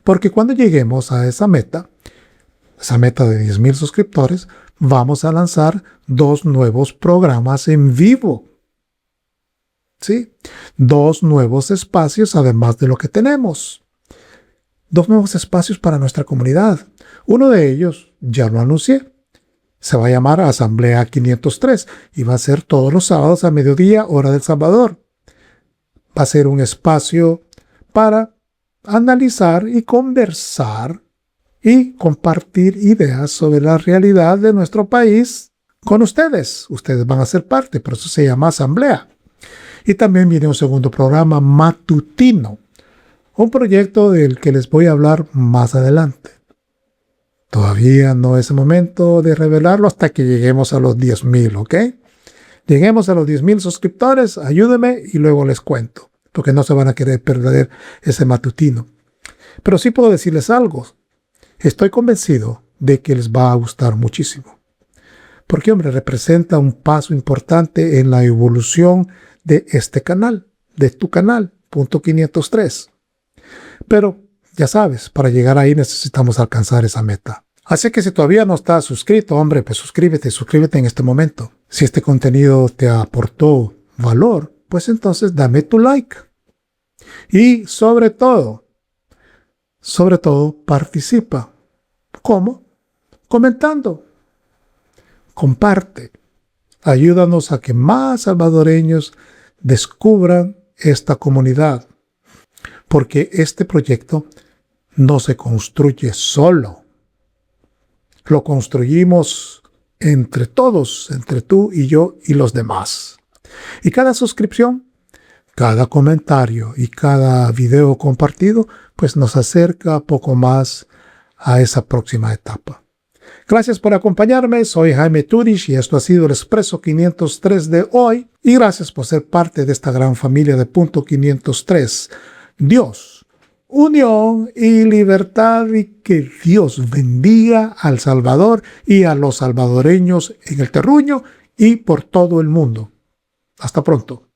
Porque cuando lleguemos a esa meta de 10,000 suscriptores, vamos a lanzar 2 nuevos programas en vivo. ¿Sí? 2 nuevos espacios además de lo que tenemos. 2 nuevos espacios para nuestra comunidad. Uno de ellos ya lo anuncié. Se va a llamar Asamblea 503 y va a ser todos los sábados a mediodía, hora del Salvador. Va a ser un espacio para analizar y conversar y compartir ideas sobre la realidad de nuestro país con ustedes. Ustedes van a ser parte, por eso se llama Asamblea. Y también viene un segundo programa matutino, un proyecto del que les voy a hablar más adelante. Todavía no es el momento de revelarlo hasta que lleguemos a los 10,000, ¿ok? Lleguemos a los 10,000 suscriptores, ayúdenme y luego les cuento, porque no se van a querer perder ese matutino. Pero sí puedo decirles algo. Estoy convencido de que les va a gustar muchísimo. Porque, hombre, representa un paso importante en la evolución de este canal, de tu canal, punto 503. Pero, ya sabes, para llegar ahí necesitamos alcanzar esa meta. Así que si todavía no estás suscrito, hombre, pues suscríbete en este momento. Si este contenido te aportó valor, pues entonces dame tu like. Y sobre todo, participa. ¿Cómo? Comentando. Comparte. Ayúdanos a que más salvadoreños descubran esta comunidad. Porque este proyecto no se construye solo. Lo construimos entre todos, entre tú y yo y los demás. Y cada suscripción, cada comentario y cada video compartido, pues nos acerca poco más a esa próxima etapa. Gracias por acompañarme, soy Jaime Turish y esto ha sido el Expreso 503 de hoy. Y gracias por ser parte de esta gran familia de Punto 503. Dios, unión y libertad, y que Dios bendiga al Salvador y a los salvadoreños en el terruño y por todo el mundo. Hasta pronto.